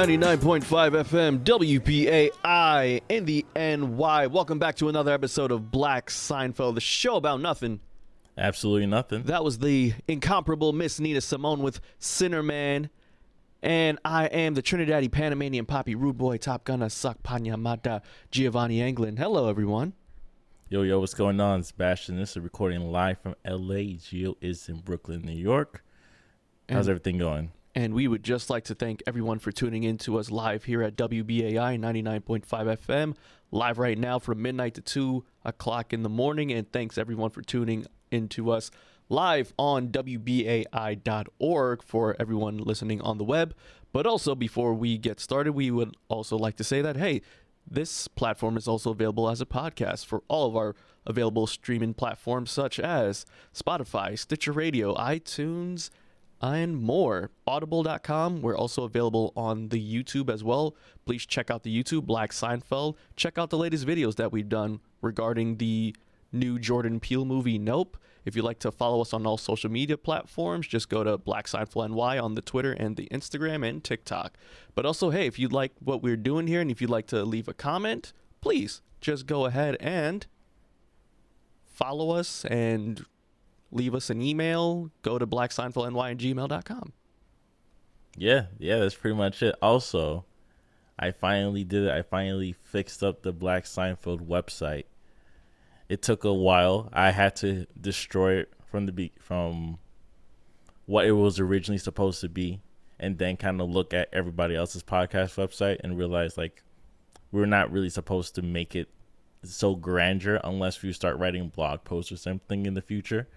99.5 FM WPAI in the NY. Welcome back to another episode of Black Seinfeld, the show about nothing. Absolutely nothing. That was the incomparable Miss Nina Simone with Sinner Man. And I am the Trinidadi Panamanian Poppy Rude Boy Top Gunner Suck Panya Mata Giovanni Anglin. Hello, everyone. Yo, what's going on? It's Bashtin. This is recording live from LA. Gio is in Brooklyn, New York. How's everything going? And we would just like to thank everyone for tuning in to us live here at WBAI 99.5 FM, live right now from midnight to 2 o'clock in the morning. And thanks everyone for tuning into us live on WBAI.org for everyone listening on the web. But also, before we get started, we would also like to say that, hey, this platform is also available as a podcast for all of our available streaming platforms such as Spotify, Stitcher Radio, iTunes, and more. Audible.com. We're also available on the YouTube as well. Please check out the YouTube, Black Seinfeld. Check out the latest videos that we've done regarding the new Jordan Peele movie, Nope. If you'd like to follow us on all social media platforms, just go to Black Seinfeld NY on the Twitter and the Instagram and TikTok. But also, hey, if you'd like what we're doing here and if you'd like to leave a comment, please just go ahead and follow us and leave us an email. Go to blackseinfeldny@gmail.com. Yeah, that's pretty much it. Also, I finally did it. I finally fixed up the Black Seinfeld website. It took a while. I had to destroy it from what it was originally supposed to be, and then kind of look at everybody else's podcast website and realize, like, we're not really supposed to make it so grandeur unless we start writing blog posts or something in the future.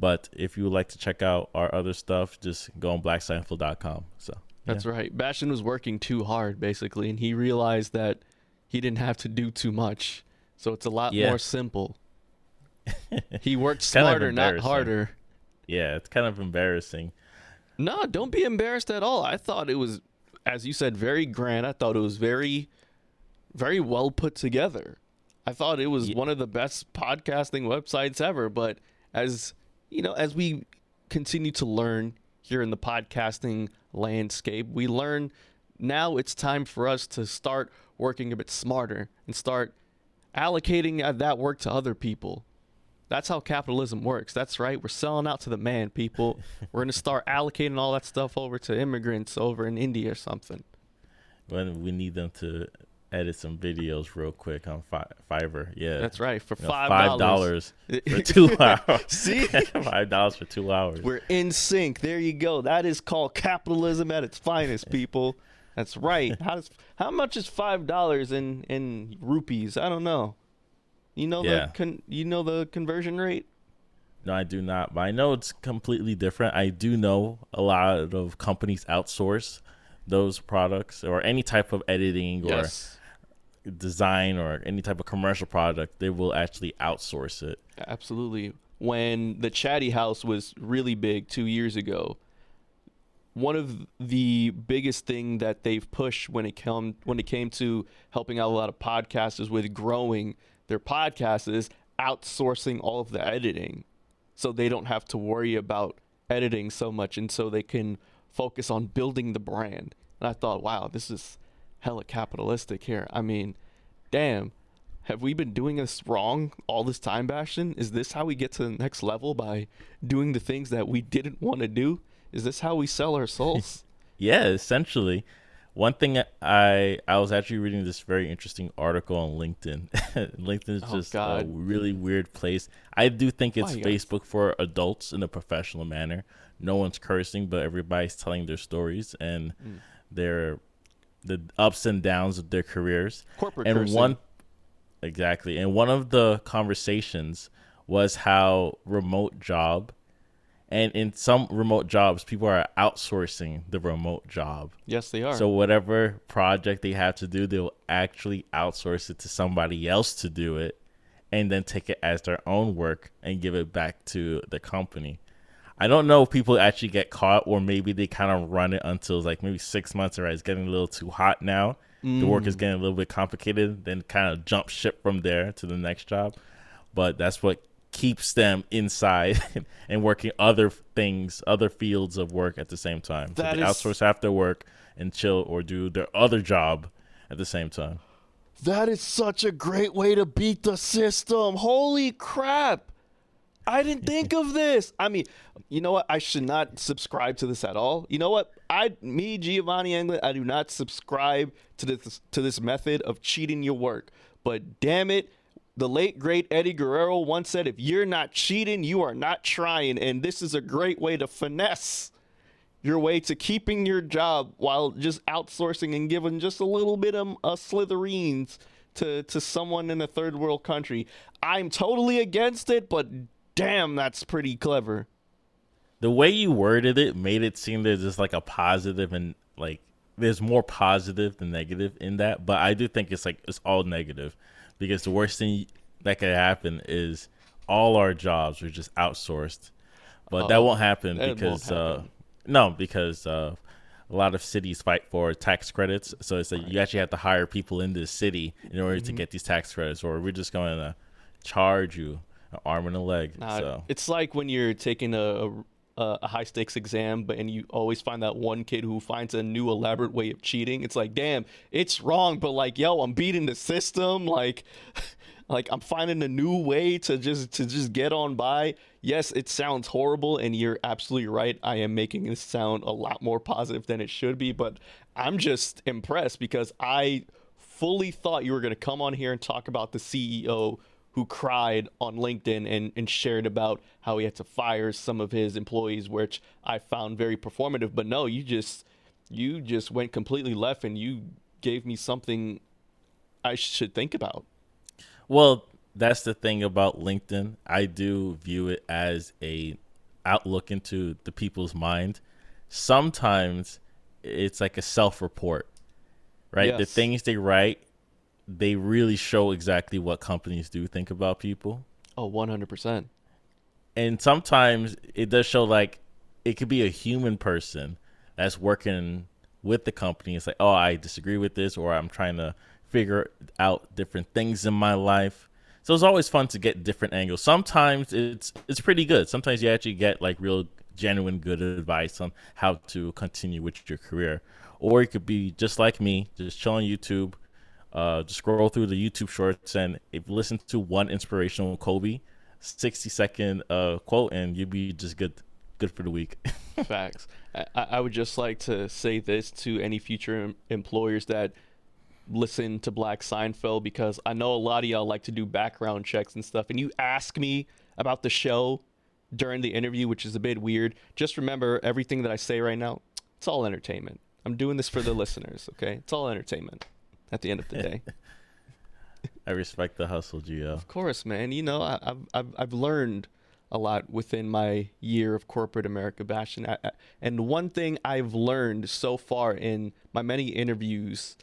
But if you would like to check out our other stuff, just go on blackseinfeld.com. So That's right. Bashtin was working too hard, basically, and he realized that he didn't have to do too much. So it's a lot more simple. He worked smarter, not harder. Yeah, it's kind of embarrassing. No, don't be embarrassed at all. I thought it was, as you said, very grand. I thought it was very, very well put together. I thought it was one of the best podcasting websites ever. But as you know, as we continue to learn here in the podcasting landscape, we learn now it's time for us to start working a bit smarter and start allocating that work to other people. That's how capitalism works. That's right. We're selling out to the man, people. We're going to start allocating all that stuff over to immigrants over in India or something. When we need them to edit some videos real quick on Fiverr. Yeah, that's right. For $5 for 2 hours. See, $5 for 2 hours. We're in sync. There you go. That is called capitalism at its finest, people. That's right. How much is $5 in rupees? I don't know. You know the conversion rate? No, I do not. But I know it's completely different. I do know a lot of companies outsource those products or any type of editing or design or any type of commercial product. They will actually outsource it. Absolutely. When the Chatty House was really big 2 years ago, one of the biggest thing that they've pushed when it came to helping out a lot of podcasters with growing their podcasts is outsourcing all of the editing, so they don't have to worry about editing so much, and so they can focus on building the brand. And I thought, wow, this is hella capitalistic here. I mean, damn, have we been doing this wrong all this time, Bashtin? Is this how we get to the next level, by doing the things that we didn't want to do? Is this how we sell our souls? Yeah, essentially. One thing I was actually reading this very interesting article on LinkedIn. LinkedIn is just a really weird place. I do think it's Facebook for adults in a professional manner. No one's cursing, but everybody's telling their stories and the ups and downs of their careers. Corporate and cursing. And one of the conversations was how and in some remote jobs, people are outsourcing the remote job. Yes, they are. So whatever project they have to do, they'll actually outsource it to somebody else to do it and then take it as their own work and give it back to the company. I don't know if people actually get caught, or maybe they kind of run it until like maybe 6 months, or it's getting a little too hot now. The work is getting a little bit complicated, then kind of jump ship from there to the next job. But that's what keeps them inside and working other things, other fields of work at the same time. So they outsource after work and chill or do their other job at the same time. That is such a great way to beat the system. Holy crap. I didn't think of this. I mean, you know what? I should not subscribe to this at all. You know what? Giovanni England, I do not subscribe to this method of cheating your work. But damn it, the late great Eddie Guerrero once said, if you're not cheating, you are not trying. And this is a great way to finesse your way to keeping your job while just outsourcing and giving just a little bit of slithereens to someone in a third world country. I'm totally against it, but damn, that's pretty clever. The way you worded it made it seem there's just like a positive and like there's more positive than negative in that. But I do think it's all negative, because the worst thing that could happen is all our jobs are just outsourced. But that won't happen because a lot of cities fight for tax credits. So it's like you actually have to hire people in this city in order to get these tax credits, or we're just going to charge you an arm and a leg. So it's like when you're taking a high stakes exam, and you always find that one kid who finds a new elaborate way of cheating. It's like, damn, it's wrong, but like, yo, I'm beating the system. Like I'm finding a new way to just get on by. Yes, it sounds horrible, and you're absolutely right. I am making this sound a lot more positive than it should be, but I'm just impressed because I fully thought you were going to come on here and talk about the CEO who cried on LinkedIn and shared about how he had to fire some of his employees, which I found very performative. But no, you just went completely left, and you gave me something I should think about. Well, that's the thing about LinkedIn. I do view it as a outlook into the people's mind. Sometimes it's like a self-report, right? Yes. The things they write, they really show exactly what companies do think about people. Oh, 100%. And sometimes it does show like it could be a human person that's working with the company. It's like, oh, I disagree with this, or I'm trying to figure out different things in my life. So it's always fun to get different angles. Sometimes it's pretty good. Sometimes you actually get like real genuine good advice on how to continue with your career. Or it could be just like me, just chill on YouTube, just scroll through the YouTube shorts and listen to one inspirational Kobe 60-second quote, and you'd be just good for the week. Facts. I would just like to say this to any future employers that listen to Black Seinfeld, because I know a lot of y'all like to do background checks and stuff, and you ask me about the show during the interview, which is a bit weird. Just remember, everything that I say right now, it's all entertainment. I'm doing this for the listeners, okay? It's all entertainment at the end of the day. I respect the hustle, Gio. Of course, man. You know, I've learned a lot within my year of corporate America, Bashtin. And one thing I've learned so far in my many interviews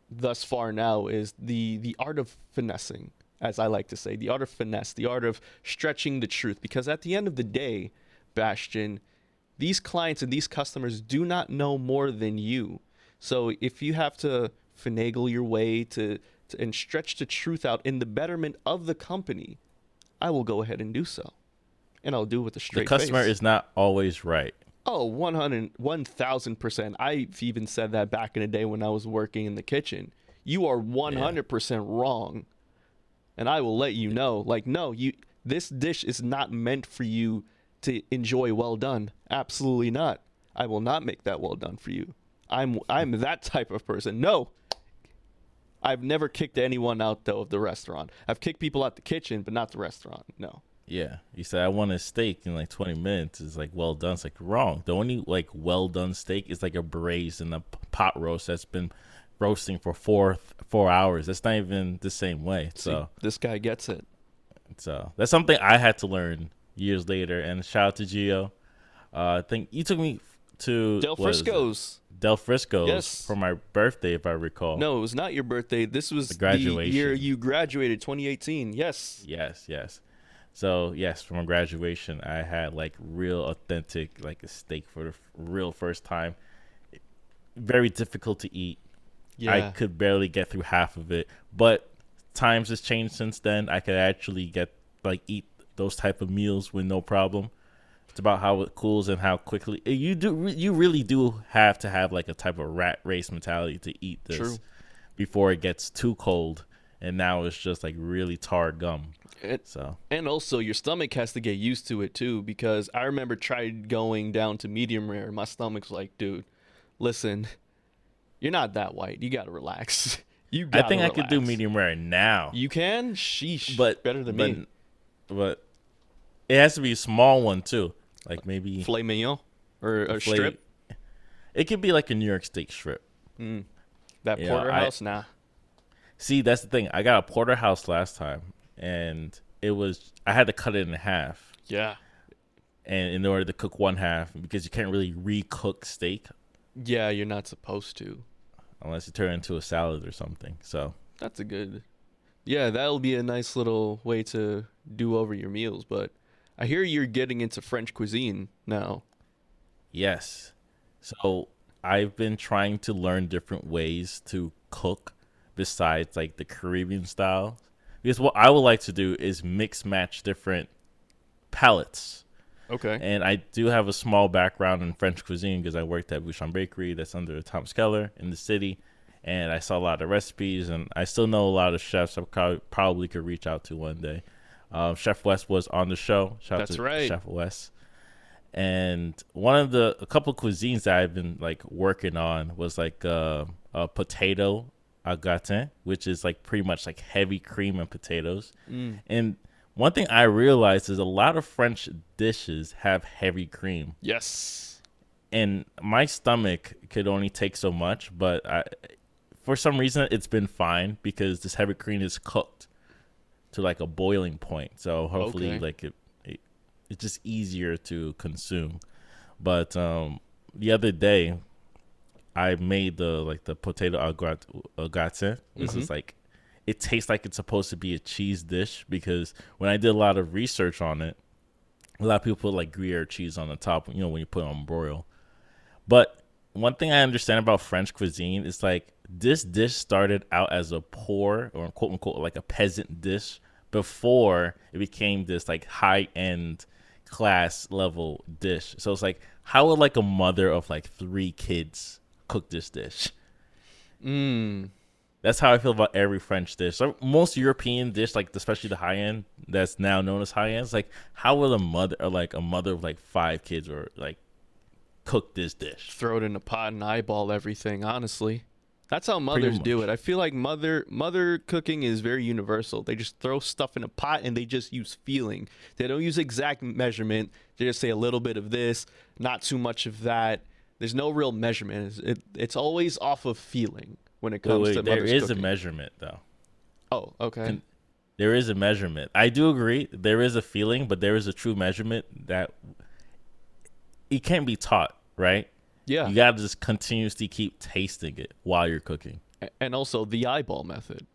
thus far now is the art of finessing, as I like to say, the art of finesse, the art of stretching the truth. Because at the end of the day, Bashtin, these clients and these customers do not know more than you. So if you have to finagle your way to and stretch the truth out in the betterment of the company, I will go ahead and do so. And I'll do it with a straight face. The customer is not always right. Oh, 1,000%. I've even said that back in the day when I was working in the kitchen. You are 100% wrong. And I will let you know, like, no, this dish is not meant for you to enjoy well done. Absolutely not. I will not make that well done for you. I'm that type of person. No. I've never kicked anyone out, though, of the restaurant. I've kicked people out the kitchen, but not the restaurant. No. Yeah. You said, I want a steak in like 20 minutes. It's like well done. It's like wrong. The only like well done steak is like a braised and a pot roast that's been roasting for four hours. That's not even the same way. So see, this guy gets it. So that's something I had to learn years later. And shout out to Gio. I think you took me to Del Frisco's. Del Frisco's, yes, for my birthday, if I recall. No, it was not your birthday. This was the year you graduated, 2018. Yes. Yes. So, yes, for my graduation, I had like real authentic, like a steak for the real first time. Very difficult to eat. Yeah. I could barely get through half of it. But times has changed since then. I could actually eat those type of meals with no problem. It's about how it cools and how quickly you really do have to have like a type of rat race mentality to eat this. True. Before it gets too cold, and now it's just like really tarred gum. And also your stomach has to get used to it too, because I remember tried going down to medium rare. My stomach's like, dude, listen, you're not that white. You gotta relax. I think I could do medium rare now. You can? Sheesh. But better than me. But it has to be a small one too. Like maybe filet mignon or a strip. It could be like a New York steak strip. That porterhouse, nah. See, that's the thing. I got a porterhouse last time, and I had to cut it in half. Yeah. And in order to cook one half, because you can't really re-cook steak. Yeah, you're not supposed to. Unless you turn it into a salad or something. So that's yeah, that'll be a nice little way to do over your meals. But I hear you're getting into French cuisine now. Yes. So I've been trying to learn different ways to cook besides like the Caribbean style. Because what I would like to do is mix match different palettes. Okay. And I do have a small background in French cuisine because I worked at Bouchon Bakery that's under Thomas Keller in the city. And I saw a lot of recipes, and I still know a lot of chefs I probably could reach out to one day. Chef West was on the show. Shout out to right. Chef West. And a couple cuisines that I've been like working on was like a potato au gratin, which is like pretty much like heavy cream and potatoes. And one thing I realized is a lot of French dishes have heavy cream. Yes. And my stomach could only take so much, but for some reason it's been fine because this heavy cream is cooked to like a boiling point. So hopefully like it's just easier to consume. But the other day I made the potato au gratin. This is like, it tastes like it's supposed to be a cheese dish because when I did a lot of research on it, a lot of people put like Gruyere cheese on the top, when you put it on broil. But one thing I understand about French cuisine is like this dish started out as a poor or quote unquote like a peasant dish before it became this like high end class level dish. So it's like, how would like a mother of like 3 kids cook this dish? That's how I feel about every French dish. So most European dish, like especially the high end, that's now known as high end. It's like, how will a mother of like 5 kids or like cook this dish? Throw it in a pot and eyeball everything. Honestly, that's how mothers do it. I feel like mother cooking is very universal. They just throw stuff in a pot and they just use feeling. They don't use exact measurement. They just say a little bit of this, not too much of that. There's no real measurement. It's always off of feeling when it comes to mother's there is cooking. a measurement though. Oh, okay. There is a measurement. I do agree. There is a feeling, but there is a true measurement that it can't be taught, right? Yeah. You got to just continuously keep tasting it while you're cooking. And also the eyeball method.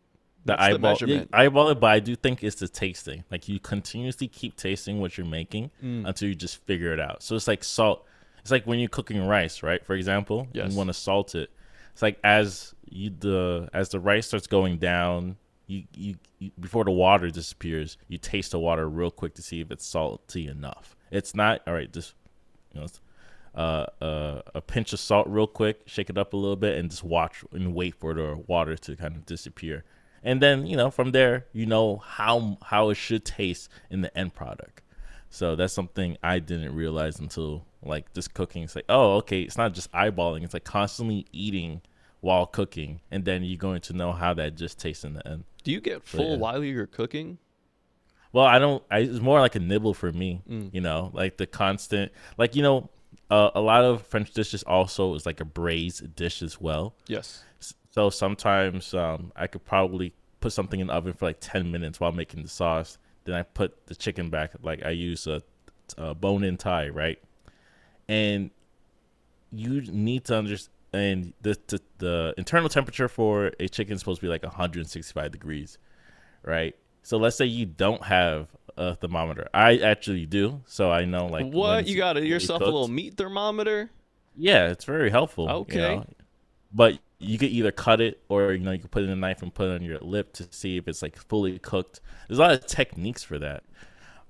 The measurement. Eyeball it, but I do think it's the tasting. Like you continuously keep tasting what you're making until you just figure it out. So it's like salt. It's like when you're cooking rice, right? For example, you want to salt it. It's like as the rice starts going down, you before the water disappears, you taste the water real quick to see if it's salty enough. It's not all right. Just a pinch of salt real quick, shake it up a little bit, and just watch and wait for the water to kind of disappear. And then from there, how it should taste in the end product. So that's something I didn't realize until like just cooking. It's like, oh, okay, it's not just eyeballing. It's like constantly eating while cooking, and then you're going to know how that just tastes in the end. Do you get full while you're cooking? Well, I don't. It's more like a nibble for me. Like the constant, like a lot of French dishes also is like a braised dish as well. Yes. So sometimes I could probably put something in the oven for like 10 minutes while making the sauce. Then I put the chicken back. Like I use a bone-in thigh, right? And you need to understand the internal temperature for a chicken is supposed to be like 165 degrees, right? So let's say you don't have a thermometer. I actually do, so I know like what you got yourself a little meat thermometer. Yeah, it's very helpful. Okay, but you could either cut it or you could put it in a knife and put it on your lip to see if it's like fully cooked. There's a lot of techniques for that.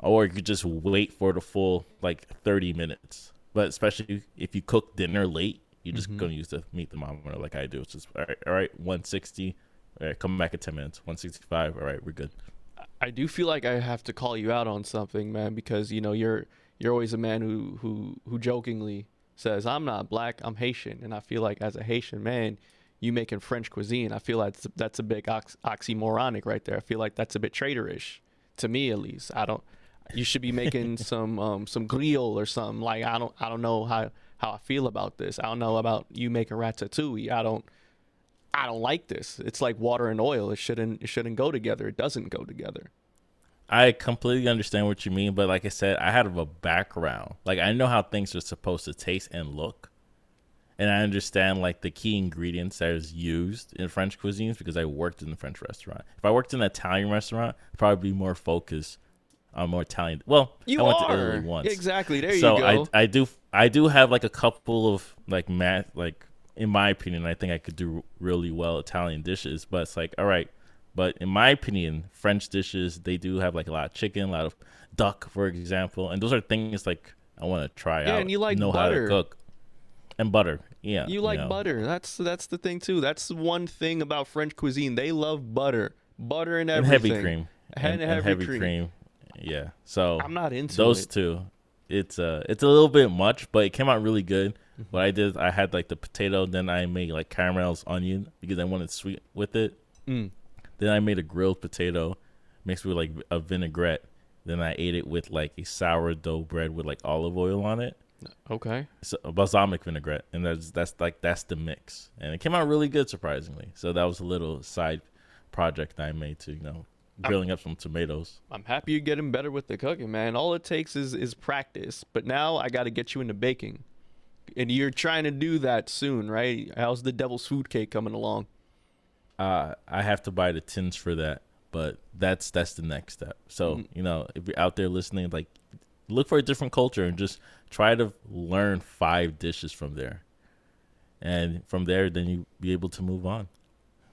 or you could just wait for the full like 30 minutes. But especially if you cook dinner late, you're just gonna use the meat thermometer like I do. It's just all right, 160. All right, come back in 10 minutes. 165. All right, we're good. I do feel like I have to call you out on something, man, because you're always a man who jokingly says I'm not black, I'm Haitian, and I feel like as a Haitian man, you making French cuisine, I feel like that's a big oxymoronic right there. I feel like that's a bit traitorish to me, at least. I don't. You should be making some griot or something. Like I don't know how I feel about this. I don't know about you making ratatouille. I don't like this. It's like water and oil. It shouldn't go together. It doesn't go together. I completely understand what you mean, but like I said, I had a background. Like I know how things are supposed to taste and look. And I understand like the key ingredients that is used in French cuisines because I worked in the French restaurant. If I worked in an Italian restaurant, I'd probably be more focused on more Italian. Well, I went to Italy once. Exactly. There so you go. I do have like a couple of like in my opinion, I think I could do really well Italian dishes, but it's like, all right. But in my opinion, French dishes, they do have like a lot of chicken, a lot of duck, for example. And those are things like I want to try out. Yeah, and you like know butter. How to cook. And butter. Yeah. You like butter. That's the thing too. That's one thing about French cuisine. They love butter. Butter and everything. And heavy cream. And heavy cream. Yeah. So I'm not into those it. two. It's a little bit much, but it came out really good. What I did, I had like the potato, then I made like caramelized onion because I wanted sweet with it. Then I made a grilled potato mixed with like a vinaigrette. Then I ate it with like a sourdough bread with like olive oil on it. Okay. So a balsamic vinaigrette, and that's the mix, and it came out really good, surprisingly. So that was a little side project I made to grilling up some tomatoes. I'm happy you're getting better with the cooking, man. All it takes is practice. But now I got to get you into baking, and you're trying to do that soon, right? How's the devil's food cake coming along? I have to buy the tins for that, but that's the next step. So if you're out there listening, like look for a different culture and just try to learn 5 dishes from there, and from there, then you be able to move on.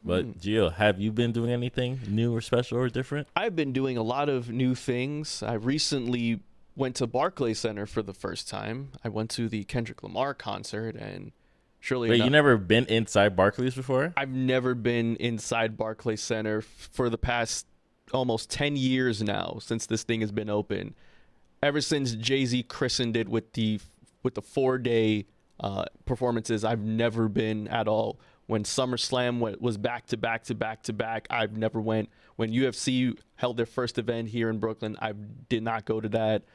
But Gio, have you been doing anything new or special or different? I've been doing a lot of new things. I recently went to Barclays Center for the first time. I went to the Kendrick Lamar concert, and surely Wait, you never been inside Barclays before? I've never been inside Barclays Center for the past almost 10 years now, since this thing has been open. Ever since Jay-Z christened it with the 4-day performances, I've never been at all. When SummerSlam was back to back to back to back, I've never went. When UFC held their first event here in Brooklyn, I did not go to that.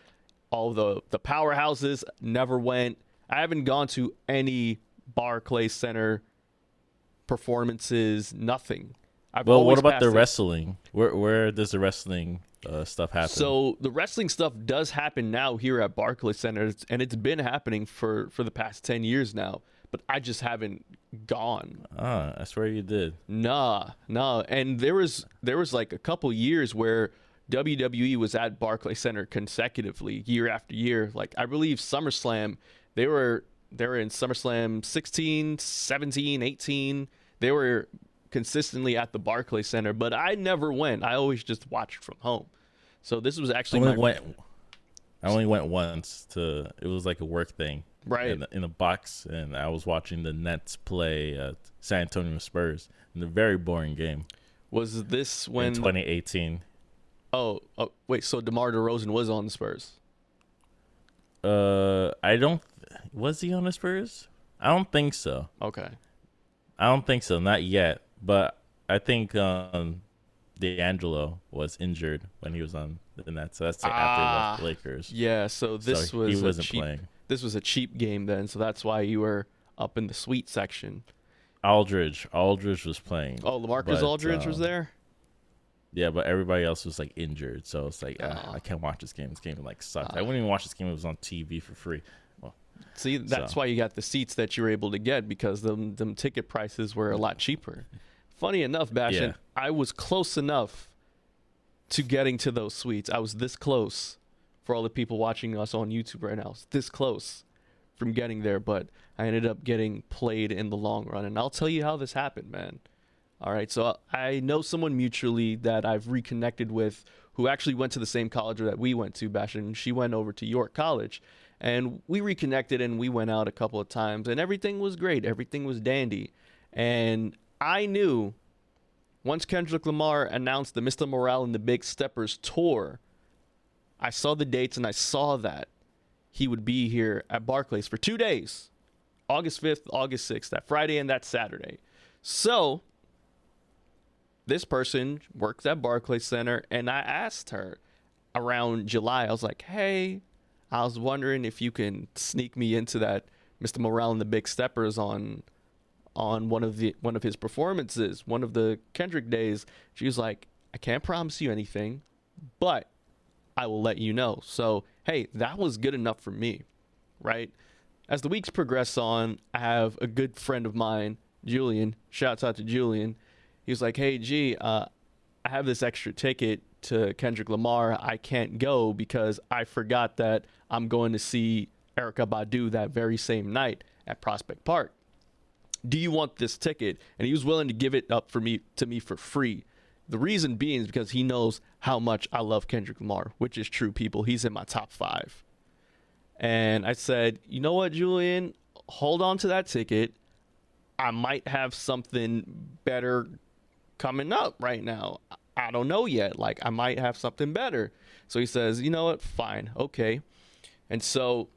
All the powerhouses, never went. I haven't gone to any Barclays Center performances, nothing. What about the wrestling? Where does the wrestling stuff happen? So the wrestling stuff does happen now here at Barclays Center, and it's been happening for the past 10 years now. But I just haven't gone. I swear you did. Nah. And there was like a couple years where WWE was at Barclays Center consecutively, year after year. Like I believe SummerSlam, they were in SummerSlam 16, 17, 18. They were consistently at the Barclays Center, but I never went. I always just watched from home. So this was actually I only went once it was like a work thing. Right. In a box, and I was watching the Nets play San Antonio Spurs in a very boring game. Was this when? In 2018. Oh, wait, so DeMar DeRozan was on the Spurs? Was he on the Spurs? I don't think so. Okay. I don't think so, not yet. But I think D'Angelo was injured when he was on the Nets. So that's after he left the Lakers. Yeah, so he wasn't playing. This was a cheap game then, so that's why you were up in the suite section. Aldridge was playing. Oh, LaMarcus Aldridge was there? Yeah, but everybody else was like injured, so it's like I can't watch this game. This game like sucked. I wouldn't even watch this game if it was on TV for free. Well, see, that's why you got the seats that you were able to get, because them ticket prices were a lot cheaper. Funny enough, Bashtin, I was close enough to getting to those suites. I was this close. For all the people watching us on YouTube right now, it's this close from getting there, but I ended up getting played in the long run. And I'll tell you how this happened, man. All right, so I know someone mutually that I've reconnected with who actually went to the same college that we went to, Bashtin. She went over to York College, and we reconnected and we went out a couple of times, and everything was great. Everything was dandy. And I knew once Kendrick Lamar announced the Mr. Morale and the Big Steppers tour, I saw the dates and I saw that he would be here at Barclays for 2 days, August 5th, August 6th, that Friday and that Saturday. So this person works at Barclays Center, and I asked her around July, I was like, hey, I was wondering if you can sneak me into that Mr. Morale and the Big Steppers on one of his performances, one of the Kendrick days. She was like, I can't promise you anything, but I will let you know. So, hey, that was good enough for me, right? As the weeks progress on, I have a good friend of mine, Julian. Shouts out to Julian. He was like, hey, G, I have this extra ticket to Kendrick Lamar. I can't go because I forgot that I'm going to see Erykah Badu that very same night at Prospect Park. Do you want this ticket? And he was willing to give it up to me for free. The reason being is because he knows how much I love Kendrick Lamar, which is true, people. He's in my top 5. And I said, you know what, Julian, hold on to that ticket. I might have something better coming up right now. I don't know yet. Like, I might have something better. So he says, you know what? Fine. Okay. And so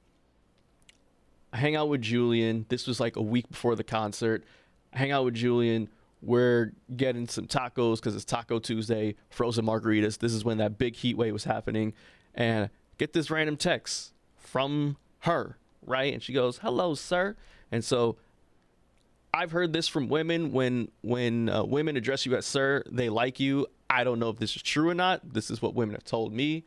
I hang out with Julian. This was like a week before the concert. I hang out with Julian. We're getting some tacos because it's Taco Tuesday, frozen margaritas. This is when that big heat wave was happening. And get this random text from her, right? And she goes, hello, sir. And so I've heard this from women. When women address you as sir, they like you. I don't know if this is true or not. This is what women have told me.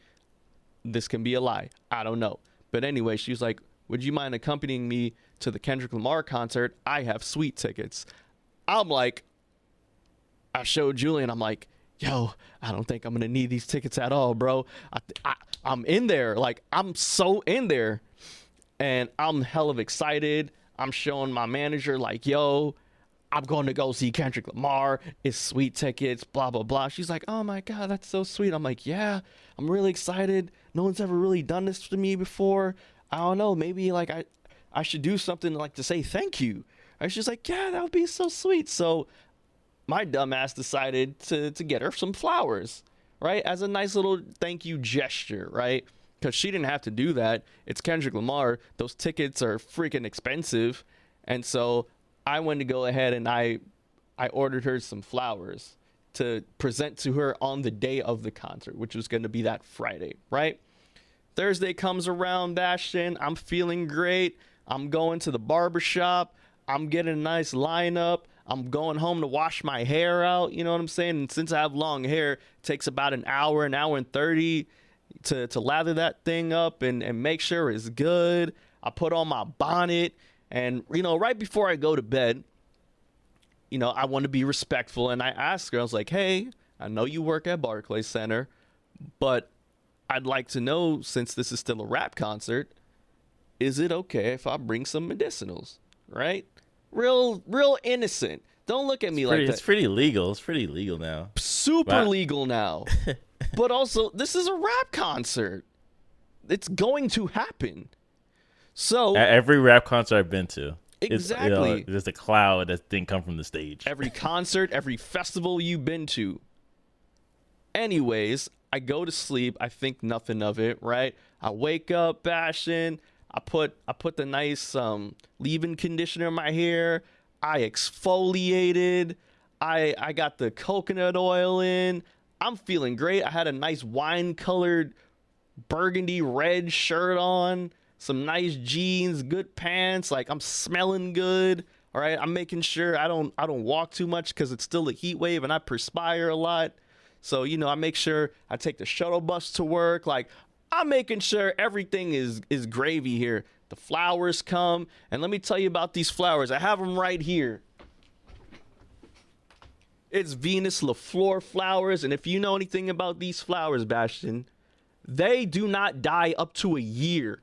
This can be a lie. I don't know. But anyway, she was like, would you mind accompanying me to the Kendrick Lamar concert? I have suite tickets. I'm like, I showed Julian, I'm like, yo, I don't think I'm going to need these tickets at all, bro. I'm in there. Like, I'm so in there. And I'm hell of excited. I'm showing my manager, like, yo, I'm going to go see Kendrick Lamar. It's sweet tickets, blah, blah, blah. She's like, oh, my God, that's so sweet. I'm like, yeah, I'm really excited. No one's ever really done this to me before. I don't know. Maybe, like, I should do something, like, to say thank you. And she's like, yeah, that would be so sweet. So my dumbass decided to get her some flowers, right? As a nice little thank you gesture, right? Because she didn't have to do that. It's Kendrick Lamar. Those tickets are freaking expensive. And so I went to go ahead and I ordered her some flowers to present to her on the day of the concert, which was going to be that Friday, right? Thursday comes around, Bashtin. I'm feeling great. I'm going to the barbershop. I'm getting a nice lineup. I'm going home to wash my hair out. You know what I'm saying? And since I have long hair, it takes about an hour and 30 to lather that thing up and make sure it's good. I put on my bonnet. And, you know, right before I go to bed, you know, I want to be respectful. And I asked her, I was like, hey, I know you work at Barclays Center, but I'd like to know, since this is still a rap concert, is it okay if I bring some medicinals, right? Real innocent. Don't look at me like that. It's pretty legal. It's pretty legal now. Super legal now. But also, this is a rap concert. It's going to happen. So at every rap concert I've been to, exactly, there's a cloud that didn't come from the stage. Every concert, every festival you've been to. Anyways, I go to sleep. I think nothing of it, right? I wake up, Bashtin. I put the nice leave-in conditioner in my hair. I exfoliated. I got the coconut oil in. I'm feeling great. I had a nice wine-colored burgundy red shirt on, some nice jeans, good pants. Like, I'm smelling good. All right, I'm making sure I don't walk too much because it's still a heat wave and I perspire a lot. So, you know, I make sure I take the shuttle bus to work. Like, I'm making sure everything is gravy here. The flowers come, and let me tell you about these flowers. I have them right here. It's Venus LaFleur flowers, and if you know anything about these flowers, Bashtin, they do not die up to a year,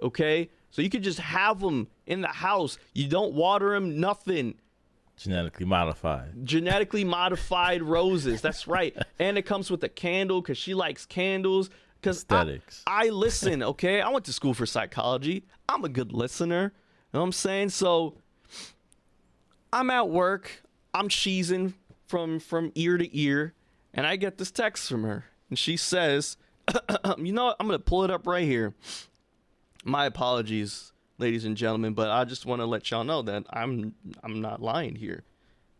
okay? So you can just have them in the house. You don't water them, nothing. Genetically modified. Genetically modified roses. That's right. And it comes with a candle because she likes candles. Because Aesthetics. I listen, okay? I went to school for psychology. I'm a good listener. You know what I'm saying? So I'm at work. I'm cheesing from ear to ear. And I get this text from her. And she says, you know what? I'm going to pull it up right here. My apologies, ladies and gentlemen, but I just want to let y'all know that I'm not lying here.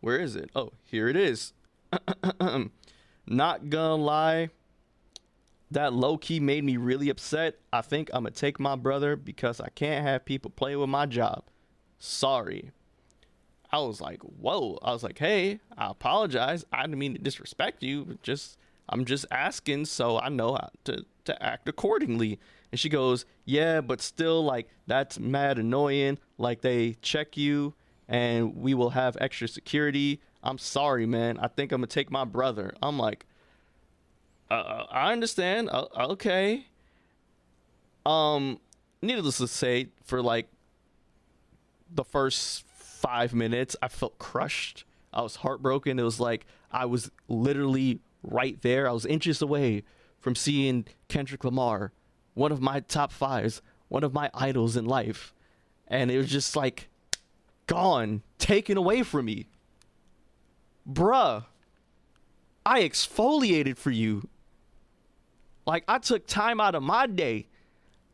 Where is it? Oh, here it is. Not gonna lie, that low-key made me really upset. I think I'm gonna take my brother because I can't have people play with my job. Sorry. I was like, whoa. I was like, hey, I apologize. I didn't mean to disrespect you. I'm just asking so I know how to act accordingly. And she goes, yeah, but still, like, that's mad annoying. Like, they check you and we will have extra security. I'm sorry, man. I think I'm going to take my brother. I'm like, I understand. Okay. Needless to say, for like the first 5 minutes, I felt crushed. I was heartbroken. It was like I was literally right there. I was inches away from seeing Kendrick Lamar, one of my top fives, one of my idols in life. And it was just like gone, taken away from me. Bruh, I exfoliated for you. Like, I took time out of my day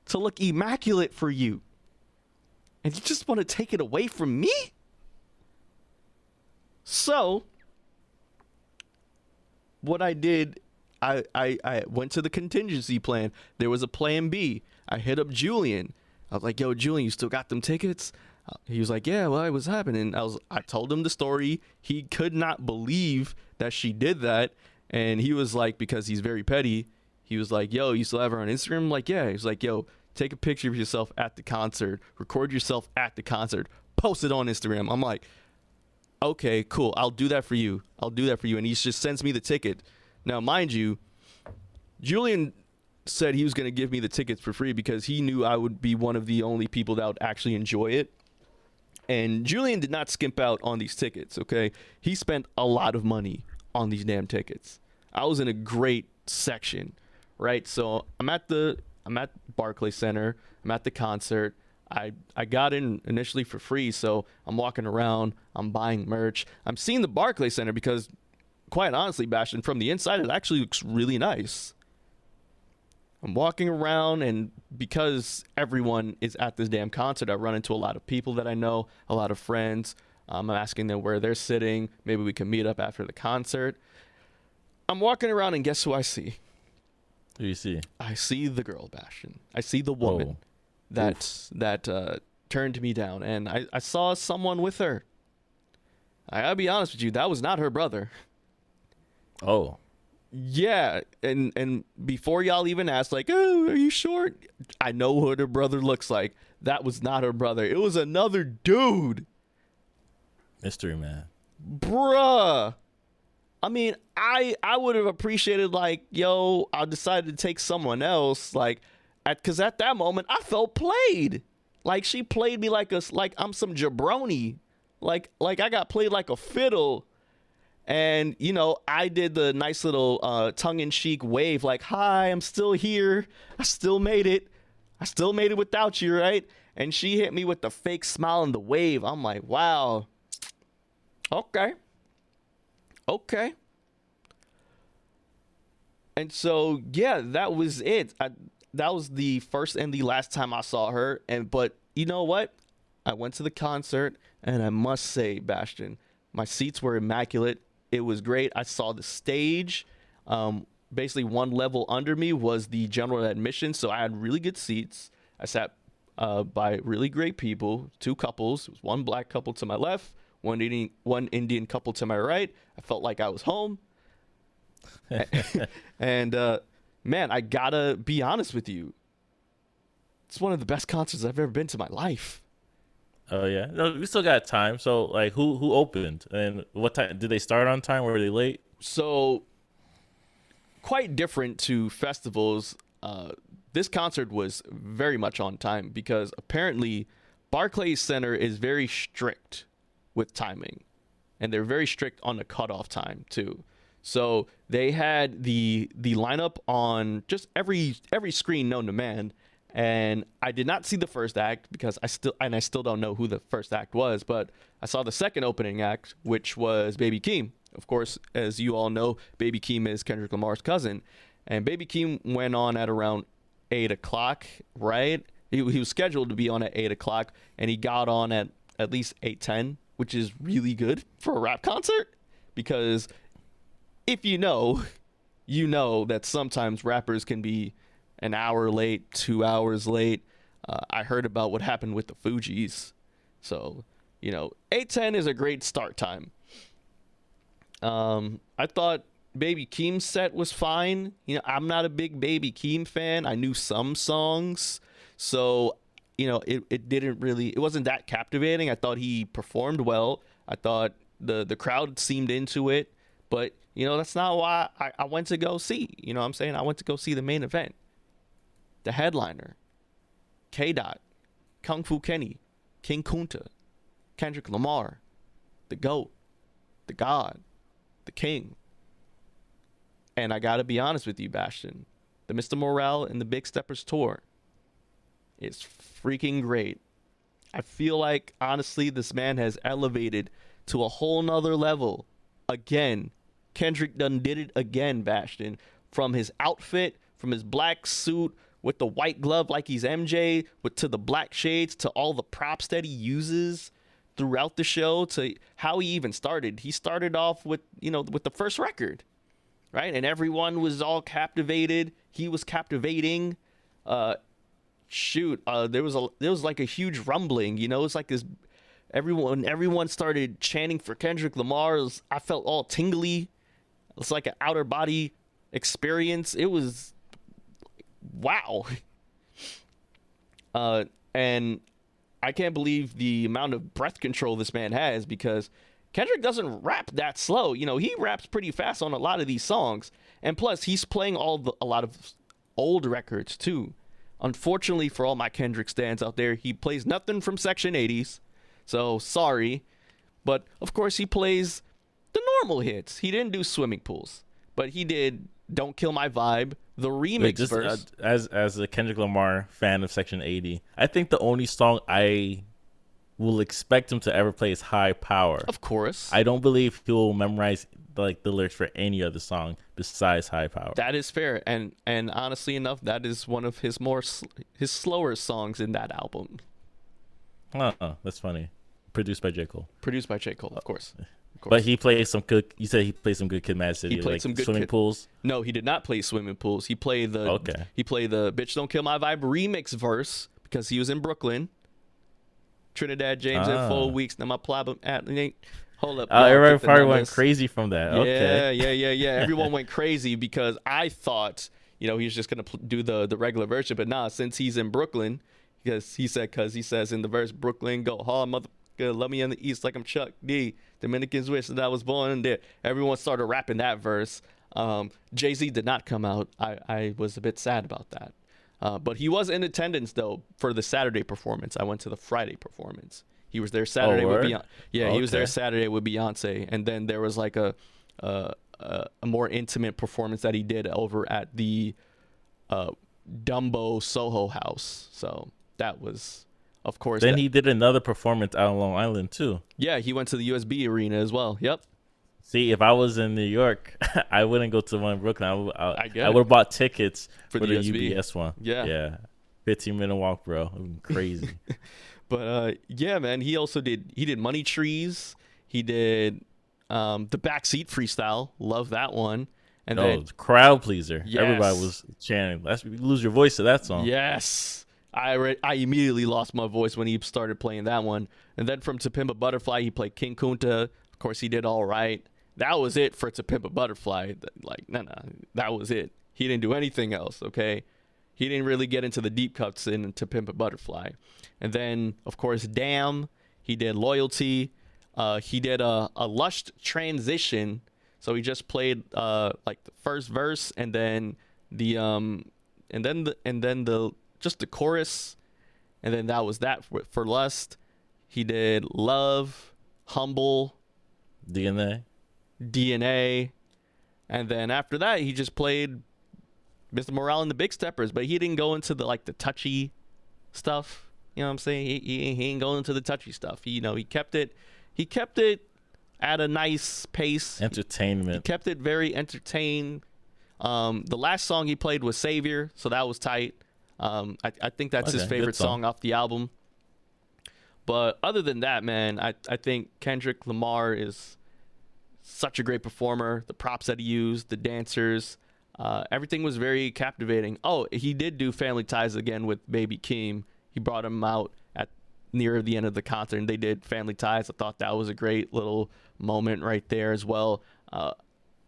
to look immaculate for you. And you just want to take it away from me? So, what I did, I went to the contingency plan. There was a plan B. I hit up Julian. I was like, yo, Julian, you still got them tickets? He was like, yeah, well, what's happening? I told him the story. He could not believe that she did that. And he was like, because he's very petty, he was like, yo, you still have her on Instagram? I'm like, yeah. He was like, yo, take a picture of yourself at the concert. Record yourself at the concert. Post it on Instagram. I'm like, okay, cool. I'll do that for you. And he just sends me the ticket. Now, mind you, Julian said he was going to give me the tickets for free because he knew I would be one of the only people that would actually enjoy it. And Julian did not skimp out on these tickets, okay? He spent a lot of money on these damn tickets. I was in a great section, right? So I'm at Barclays Center. I'm at the concert. I got in initially for free, so I'm walking around. I'm buying merch. I'm seeing the Barclays Center because, quite honestly, Bashtin, from the inside, it actually looks really nice. I'm walking around, and because everyone is at this damn concert, I run into a lot of people that I know, a lot of friends. I'm asking them where they're sitting. Maybe we can meet up after the concert. I'm walking around, and guess who I see? Who you see? I see the girl, Bashtin. I see the woman that turned me down, and I saw someone with her. I gotta be honest with you, that was not her brother. Oh. Yeah, and before y'all even asked, like, oh, are you sure? I know what her brother looks like. That was not her brother. It was another dude. Mystery man. Bruh. I mean, I would have appreciated, like, yo, I decided to take someone else, like, because at that moment, I felt played. Like, she played me like I'm some jabroni. Like I got played like a fiddle. And, you know, I did the nice little tongue-in-cheek wave, like, hi, I'm still here. I still made it. Without you, right? And she hit me with the fake smile and the wave. I'm like, wow. Okay. And so, yeah, that was it. That was the first and the last time I saw her. But you know what? I went to the concert, and I must say, Bashtin, my seats were immaculate. It was great. I saw the stage. Basically, one level under me was the general admission, so I had really good seats. I sat by really great people, two couples. It was one black couple to my left, one Indian couple to my right. I felt like I was home. And, man, I gotta be honest with you. It's one of the best concerts I've ever been to in my life. Oh yeah, no, we still got time. So like, who opened and what time did they start on time? Were they late? So, quite different to festivals. This concert was very much on time because apparently Barclays Center is very strict with timing. and they're very strict on the cutoff time too. So they had the lineup on just every screen known to man, and I did not see the first act because I still don't know who the first act was, but I saw the second opening act, which was Baby Keem. Of course, as you all know, Baby Keem is Kendrick Lamar's cousin, and Baby Keem went on at around 8 o'clock, right? He was scheduled to be on at 8 o'clock, and he got on at least 8:10, which is really good for a rap concert, because if you know that sometimes rappers can be an hour late, 2 hours late. I heard about what happened with the Fugees. So, 8:10 is a great start time. I thought Baby Keem's set was fine. I'm not a big Baby Keem fan. I knew some songs. So, it wasn't that captivating. I thought he performed well. I thought the crowd seemed into it. But, that's not why I went to go see. I went to go see the main event. The headliner, K-Dot, Kung Fu Kenny, King Kunta, Kendrick Lamar, the GOAT, the God, the King. And I gotta be honest with you, Bashtin, the Mr. Morale and the Big Steppers tour is freaking great. I feel like, honestly, this man has elevated to a whole nother level. Again, Kendrick done did it again, Bashtin. From his outfit, from his black suit, with the white glove like he's MJ, to the black shades, to all the props that he uses throughout the show, to how he even started. He started off with the first record, right? And everyone was all captivated. He was captivating. There was like a huge rumbling. It's like this. Everyone started chanting for Kendrick Lamar. I felt all tingly. It's like an outer body experience. It was wow. And I can't believe the amount of breath control this man has, because Kendrick doesn't rap that slow. He raps pretty fast on a lot of these songs. And plus, he's playing a lot of old records too. Unfortunately for all my Kendrick stans out there, he plays nothing from Section 80s. So sorry. But of course, he plays the normal hits. He didn't do Swimming Pools, but he did Don't Kill My Vibe, the remix verse. As a Kendrick Lamar fan of Section 80, I think the only song I will expect him to ever play is High Power. Of course. I don't believe he will memorize the lyrics for any other song besides High Power. That is fair, and honestly enough, that is one of his slower songs in that album. That's funny. Produced by J. Cole. Of course. But he plays some good. You said he played some good Kid Mad City. He played some good Swimming Pools. No, he did not play Swimming Pools. He played the Bitch Don't Kill My Vibe remix verse, because he was in Brooklyn. Trinidad James in 4 weeks. Now my problem hold up. Everybody probably went crazy from that. Yeah. Everyone went crazy because I thought he was just gonna do the regular version, but nah. Since he's in Brooklyn, because he says in the verse, Brooklyn go hard, mother. Love me in the East like I'm Chuck D. Dominicans wish that I was born in there. Everyone started rapping that verse. Jay-Z did not come out. I was a bit sad about that. But he was in attendance, though, for the Saturday performance. I went to the Friday performance. He was there Saturday with Beyonce. Yeah, he was there Saturday with Beyonce. And then there was like a more intimate performance that he did over at the Dumbo Soho House. So that was... Of course. Then he did another performance out on Long Island too. Yeah, he went to the USB arena as well. Yep. See, if I was in New York, I wouldn't go to one in Brooklyn. I would have bought tickets for the UBS one. Yeah. 15-minute walk, bro. Crazy. But yeah, man. He did Money Trees. He did the Backseat Freestyle. Love that one. And then crowd pleaser. Yes. Everybody was chanting. You lose your voice to that song. Yes. I immediately lost my voice when he started playing that one. And then from To Pimp a Butterfly, he played King Kunta. Of course, he did all right. That was it for To Pimp a Butterfly. That was it. He didn't do anything else, okay? He didn't really get into the deep cuts in To Pimp a Butterfly. And then, of course, Damn. He did Loyalty. He did a Lushed Transition. So he just played like the first verse and then just the chorus, and then that was that for Lust. He did Love, Humble, DNA. And then after that, he just played Mr. Morale and the Big Steppers, but he didn't go into the touchy stuff. You know what I'm saying? He ain't going into the touchy stuff. He kept it at a nice pace. Entertainment. He kept it very entertained. The last song he played was Savior, so that was tight. I think that's his favorite song off the album. But other than that, man, I think Kendrick Lamar is such a great performer. The props that he used, the dancers, everything was very captivating. Oh, he did do Family Ties again with Baby Keem. He brought him out at near the end of the concert, and they did Family Ties. I thought that was a great little moment right there as well.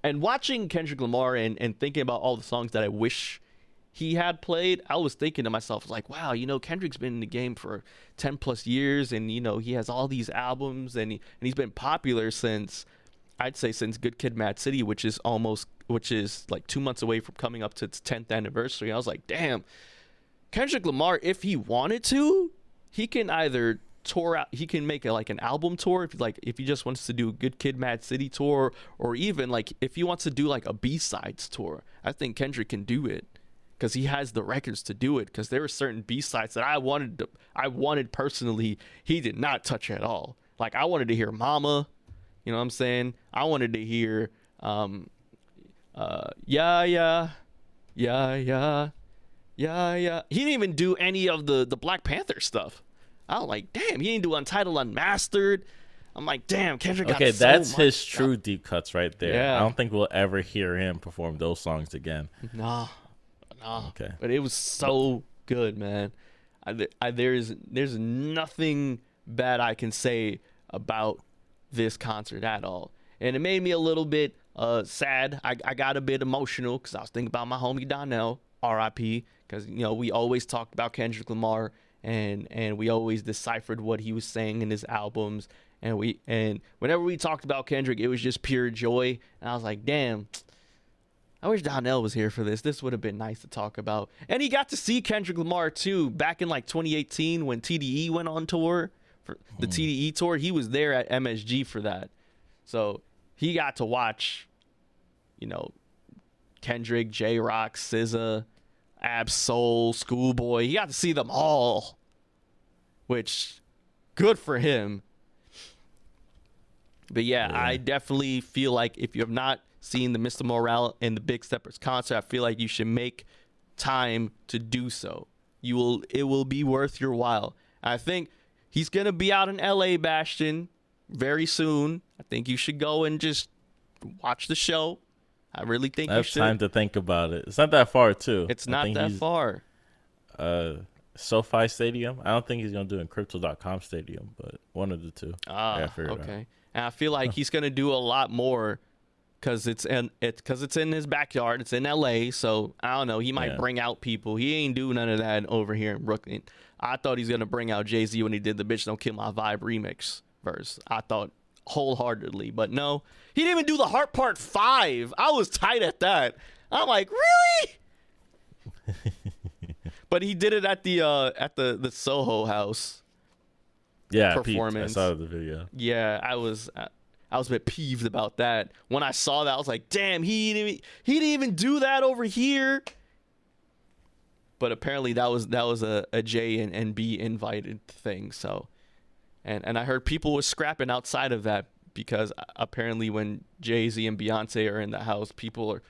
And watching Kendrick Lamar and thinking about all the songs that I wish he had played, I was thinking to myself, like, wow, Kendrick's been in the game for 10 plus years, and he has all these albums, and he's been popular since Good Kid, Mad City, which is like 2 months away from coming up to its 10th anniversary. I was like, damn, Kendrick Lamar, if he wanted to, he can either tour out, he can make an album tour if he just wants to do a Good Kid, Mad City tour, or even if he wants to do a B-sides tour. I think Kendrick can do it, because he has the records to do it, because there were certain B-sides that I wanted personally, he did not touch at all. I wanted to hear Mama, you know what I'm saying? I wanted to hear yeah. He didn't even do any of the Black Panther stuff. I was like, damn, he didn't do Untitled Unmastered. I'm like, damn, Kendrick got so much. That's his true deep cuts right there. Yeah. I don't think we'll ever hear him perform those songs again. No. Okay. But it was so good, man. There's nothing bad I can say about this concert at all. And it made me a little bit sad. I got a bit emotional because I was thinking about my homie Donnell, R.I.P., because we always talked about Kendrick Lamar, and we always deciphered what he was saying in his albums, and whenever we talked about Kendrick, it was just pure joy. And I was like, damn, I wish Donnell was here for this. This would have been nice to talk about. And he got to see Kendrick Lamar too back in 2018 when TDE went on tour. For the TDE tour, he was there at MSG for that. So he got to watch, Kendrick, J-Rock, SZA, Ab-Soul, Schoolboy. He got to see them all, which, good for him. But yeah, I definitely feel like if you have not seen the Mr. Morale and the Big Steppers concert, I feel like you should make time to do so. It will be worth your while. I think he's going to be out in LA, Bashtin, very soon. I think you should go and just watch the show. I really think you should. I have time to think about it. It's not that far, too. It's not that far. SoFi Stadium. I don't think he's going to do it in Crypto.com Stadium, but one of the two. Okay. And I feel like he's going to do a lot more because it's in his backyard. It's in LA, so I don't know. He might bring out people. He ain't do none of that over here in Brooklyn. I thought he's going to bring out Jay-Z when he did the Bitch Don't Kill My Vibe remix verse. I thought wholeheartedly, but no. He didn't even do the Heart Part 5. I was tight at that. I'm like, really? But he did it at the Soho House. Yeah, performance. I saw the video. Yeah, I was a bit peeved about that. When I saw that, I was like, damn, he didn't even do that over here. But apparently that was a J and B invited thing. So, and I heard people were scrapping outside of that because apparently when Jay-Z and Beyonce are in the house, people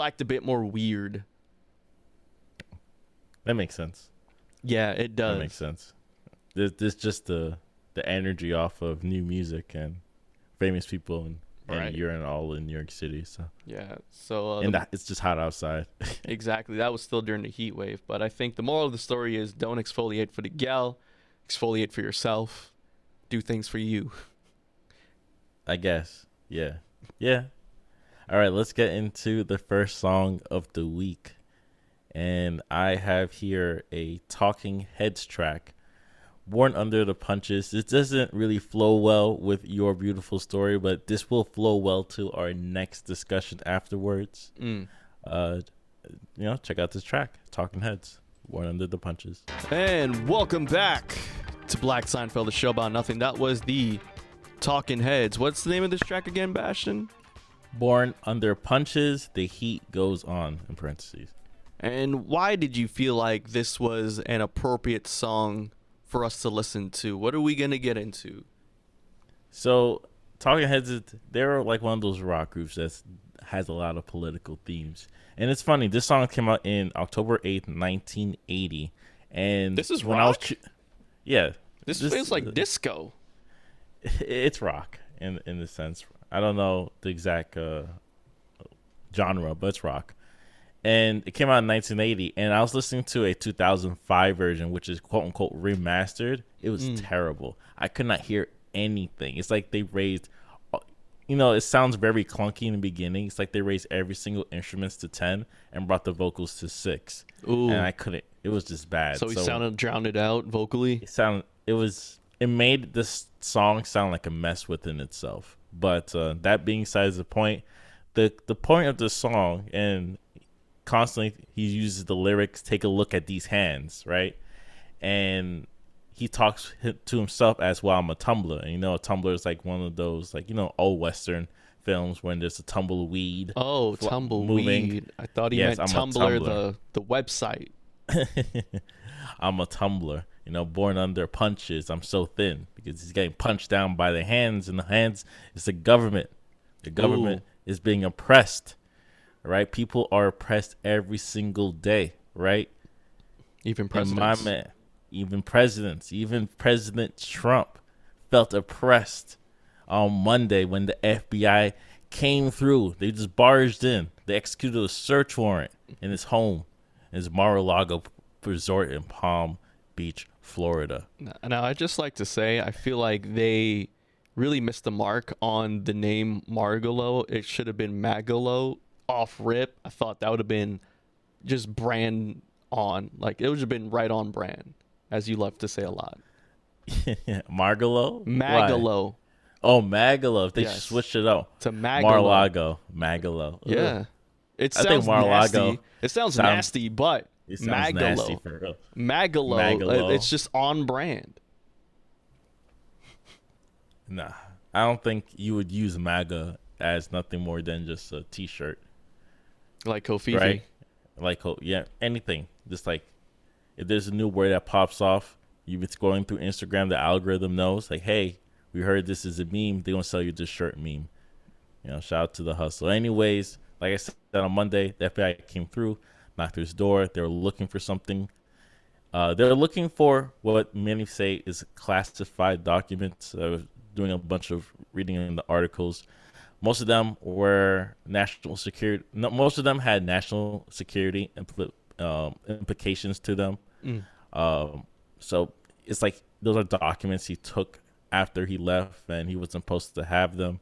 act a bit more weird. That makes sense. Yeah, it does. That makes sense. There's just the energy off of new music and famous people, and you're all in New York City, so yeah. So it's just hot outside. Exactly. That was still during the heat wave, but I think the moral of the story is don't exfoliate for the gal, exfoliate for yourself. Do things for you. I guess. Yeah. All right, let's get into the first song of the week, and I have here a Talking Heads track. Born Under the Punches. This doesn't really flow well with Your Beautiful Story, but this will flow well to our next discussion afterwards. Check out this track, Talking Heads, Born Under the Punches. And welcome back to Black Seinfeld, the show about nothing. That was the Talking Heads. What's the name of this track again, Bashtin? Born Under Punches, the heat goes on, in parentheses. And why did you feel like this was an appropriate song for us to listen to? What are we going to get into? So, Talking Heads, they're like one of those rock groups that has a lot of political themes. And it's funny, this song came out in October 8th, 1980. And this is when rock? This feels like disco. It's rock in the sense. I don't know the exact genre, but it's rock. And it came out in 1980, and I was listening to a 2005 version, which is quote unquote remastered. It was terrible. I could not hear anything. It's like they raised, it sounds very clunky in the beginning. It's like they raised every single instrument to 10 and brought the vocals to 6. Ooh. And I couldn't. It was just bad. So he sounded drowned out vocally. It made this song sound like a mess within itself. But that being besides the point, the point of the song, and constantly he uses the lyrics, take a look at these hands, right? And he talks to himself as, well, I'm a tumbler. And a tumbler is like one of those, like, old Western films when there's a tumbleweed. Oh, tumbleweed. I thought he meant Tumblr, the website. I'm a tumbler. Born under punches. I'm so thin because he's getting punched down by the hands, and the hands is the government. The government is being oppressed, right? People are oppressed every single day, right? Even presidents. Even President Trump felt oppressed on Monday when the FBI came through. They just barged in. They executed a search warrant in his home, his Mar-A-Lago resort in Palm Beach, Florida. Now, I'd just like to say, I feel like they really missed the mark on the name Margalo. It should have been Magalo off rip. I thought that would have been just brand on. Like, it would have been right on brand, as you love to say a lot. Margalo? Magalo. Why? Oh, Magalo. If they switched it up to Magalo. Mar-a-Lago. Magalo. Yeah. It sounds nasty. It sounds nasty, but it sounds nasty for real. Magalo. It's just on brand. Nah. I don't think you would use MAGA as nothing more than just a t-shirt. Like Kofifi. Right? Like, anything. Just like, if there's a new word that pops off, you've been scrolling through Instagram, the algorithm knows, like, hey, we heard this is a meme. They're going to sell you this shirt meme. Shout out to the hustle. Anyways, like I said, on Monday, the FBI came through, knocked his door. They were looking for something. They're looking for what many say is classified documents. I was doing a bunch of reading in the articles. Most of them were national security. No, most of them had national security implications to them. So it's like those are documents he took after he left, and he wasn't supposed to have them.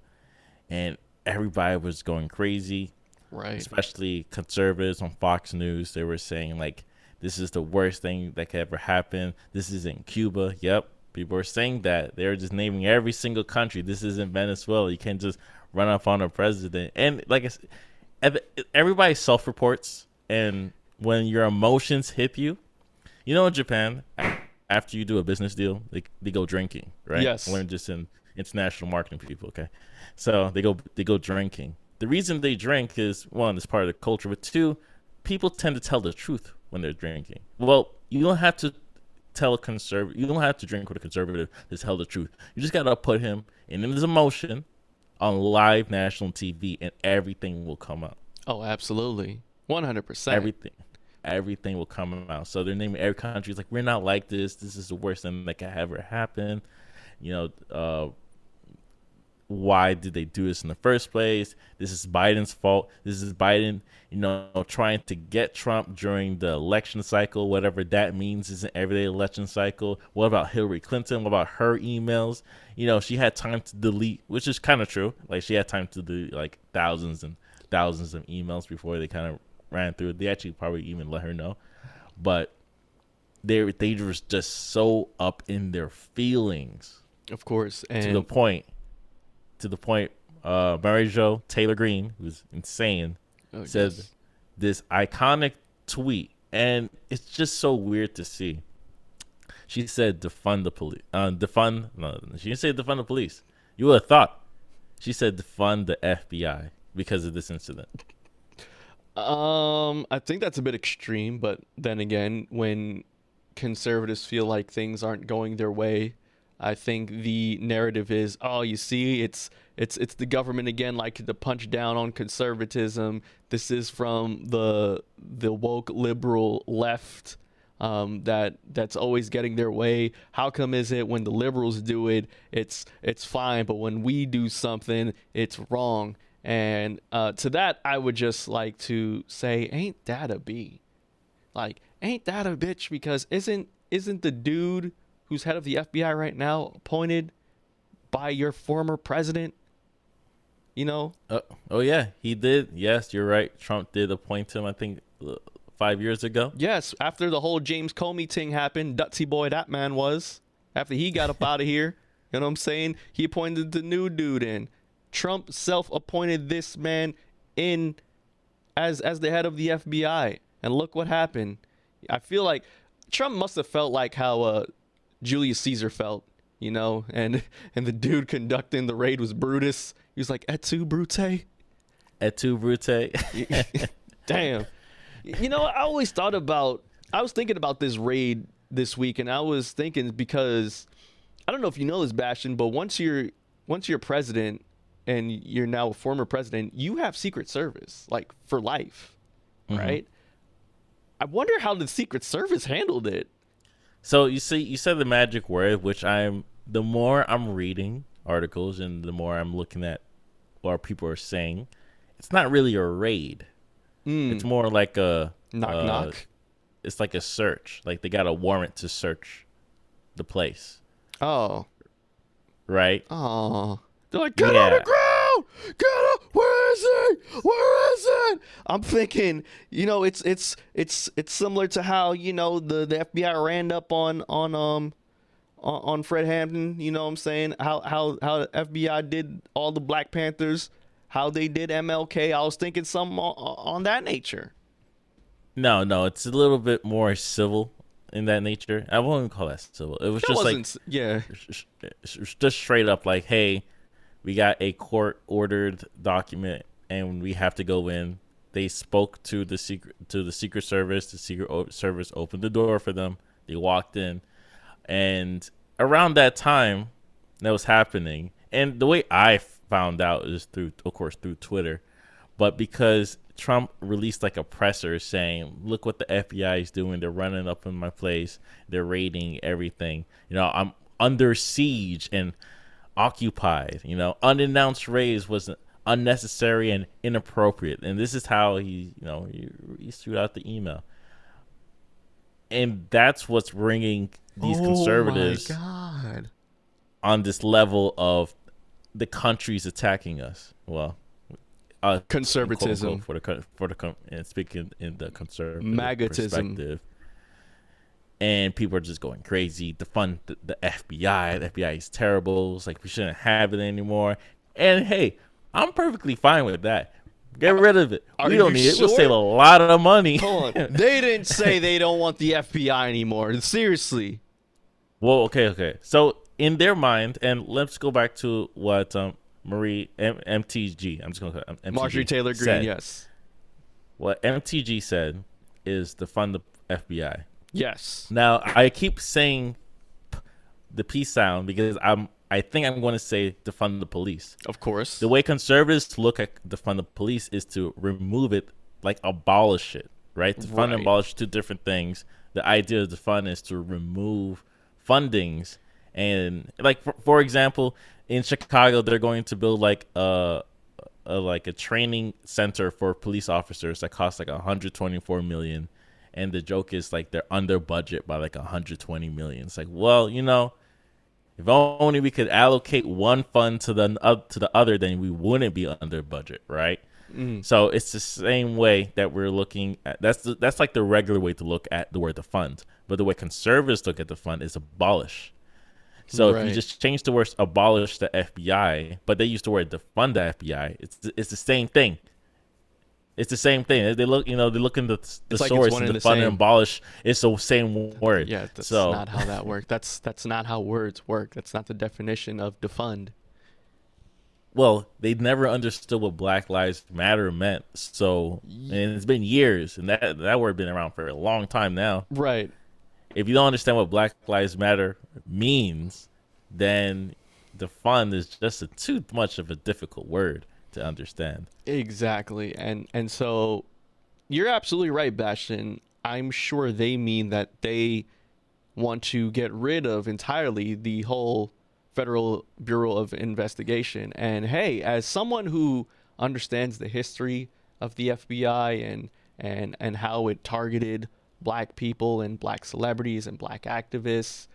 And everybody was going crazy, right? Especially conservatives on Fox News. They were saying, like, this is the worst thing that could ever happen. This is in Cuba. Yep. People were saying that. They were just naming every single country. This isn't Venezuela. You can't just run up on a president. And like I said, everybody self-reports. And when your emotions hit you, in Japan, after you do a business deal, they go drinking, right? Yes. We're just in international marketing people, okay? So they go drinking. The reason they drink is, one, it's part of the culture, but two, people tend to tell the truth when they're drinking. Well, you don't have to you don't have to drink with a conservative to tell the truth. You just gotta put him in his emotion on live national TV, and everything will come out. Oh, absolutely, 100%. Everything will come out. So they're naming every country. It's like, we're not like this. This is the worst thing that could ever happen. Why did they do this in the first place? This is Biden's fault. This is Biden, trying to get Trump during the election cycle, whatever that means is an everyday election cycle. What about Hillary Clinton? What about her emails? She had time to delete, which is kind of true. Like, she had time to delete like thousands and thousands of emails before they kind of ran through it. They actually probably even let her know. But they were just so up in their feelings. Of course. And to the point, Mary Jo Taylor Greene, who's insane, said this iconic tweet, and it's just so weird to see. She said, "Defund the police." No, she didn't say defund the police. You would have thought. She said defund the FBI because of this incident. I think that's a bit extreme, but then again, when conservatives feel like things aren't going their way, I think the narrative is, oh, you see, it's the government again, like to punch down on conservatism. This is from the woke liberal left, that's always getting their way. How come is it when the liberals do it, it's fine, but when we do something, it's wrong? And to that, I would just like to say, ain't that a bee? Like, ain't that a bitch? Because isn't the dude who's head of the FBI right now appointed by your former president? You know? Oh yeah, he did. Yes, you're right. Trump did appoint him, I think, 5 years ago. Yes, after the whole James Comey thing happened, Dutsy boy that man was. After he got up out of here, you know what I'm saying? He appointed the new dude in. Trump self-appointed this man in as the head of the FBI. And look what happened. I feel like Trump must have felt like how Julius Caesar felt, you know, and the dude conducting the raid was Brutus. He was like, et tu, Brute? Et tu, Brute? Damn. You know, I was thinking about this raid this week, and I was thinking because, I don't know if you know this, Bashtin, but once you're president and you're now a former president, you have Secret Service, like, for life, right? I wonder how the Secret Service handled it. So you said the magic word, which the more I'm reading articles and the more I'm looking at what people are saying, it's not really a raid. It's more like a knock. It's like a search. Like they got a warrant to search the place. Oh. Right? Oh. They're like, get on the ground! Get up! Where is it? Where is it? I'm thinking, you know, it's similar to how, you know, the FBI ran up on Fred Hampton, you know what I'm saying? How the FBI did all the Black Panthers, how they did MLK. I was thinking something on that nature. No, it's a little bit more civil in that nature. I won't even call that civil. It was just straight up like, hey, we got a court-ordered document, and we have to go in. They spoke to the Secret Service. The Secret Service opened the door for them. They walked in, and around that time, that was happening. And the way I found out is through Twitter, but because Trump released like a presser saying, "Look what the FBI is doing. They're running up in my place. They're raiding everything. You know, I'm under siege and occupied. You know, unannounced raids was unnecessary and inappropriate." And this is how he threw out the email. And that's what's bringing these conservatives on this level of the country's attacking us. Well, conservatism for the and speaking in the conservative magnetism perspective. And people are just going crazy. Defund the FBI. The FBI is terrible. It's like we shouldn't have it anymore. And hey, I'm perfectly fine with that. Get rid of it. We don't need it. We'll save a lot of money. Hold on. They didn't say they don't want the FBI anymore. Seriously. Well, okay. So in their mind, and let's go back to what MTG. I'm just going to call it MTG. Marjorie Taylor Greene, said. yes. What MTG said is defund the FBI. Yes. Now, I keep saying the P sound because I think I'm going to say defund the police. Of course. The way conservatives look at defund the police is to remove it, like abolish it, right? Defund and abolish, two different things. The idea of defund is to remove fundings. And like, for example, in Chicago, they're going to build like a training center for police officers that costs like $124 million. And the joke is like they're under budget by like $120 million. It's like, well, you know, if only we could allocate one fund to the other, then we wouldn't be under budget, right? So it's the same way that we're looking at. That's like the regular way to look at the word defund. But the way conservatives look at the fund is abolish. So if you just change the words abolish the FBI, but they use the word defund the FBI, it's the same thing. It's the same thing. They look, they look in the source, and defund and abolish. It's the same word. Yeah, that's not how that works. That's not how words work. That's not the definition of defund. well, they never understood what Black Lives Matter meant. So, and it's been years, and that word been around for a long time now. Right. If you don't understand what Black Lives Matter means, then defund is just too much of a difficult word to understand. Exactly. And so you're absolutely right, Bastion. I'm sure they mean that they want to get rid of entirely the whole Federal Bureau of Investigation. And hey, as someone who understands the history of the FBI and how it targeted black people and black celebrities and black activists,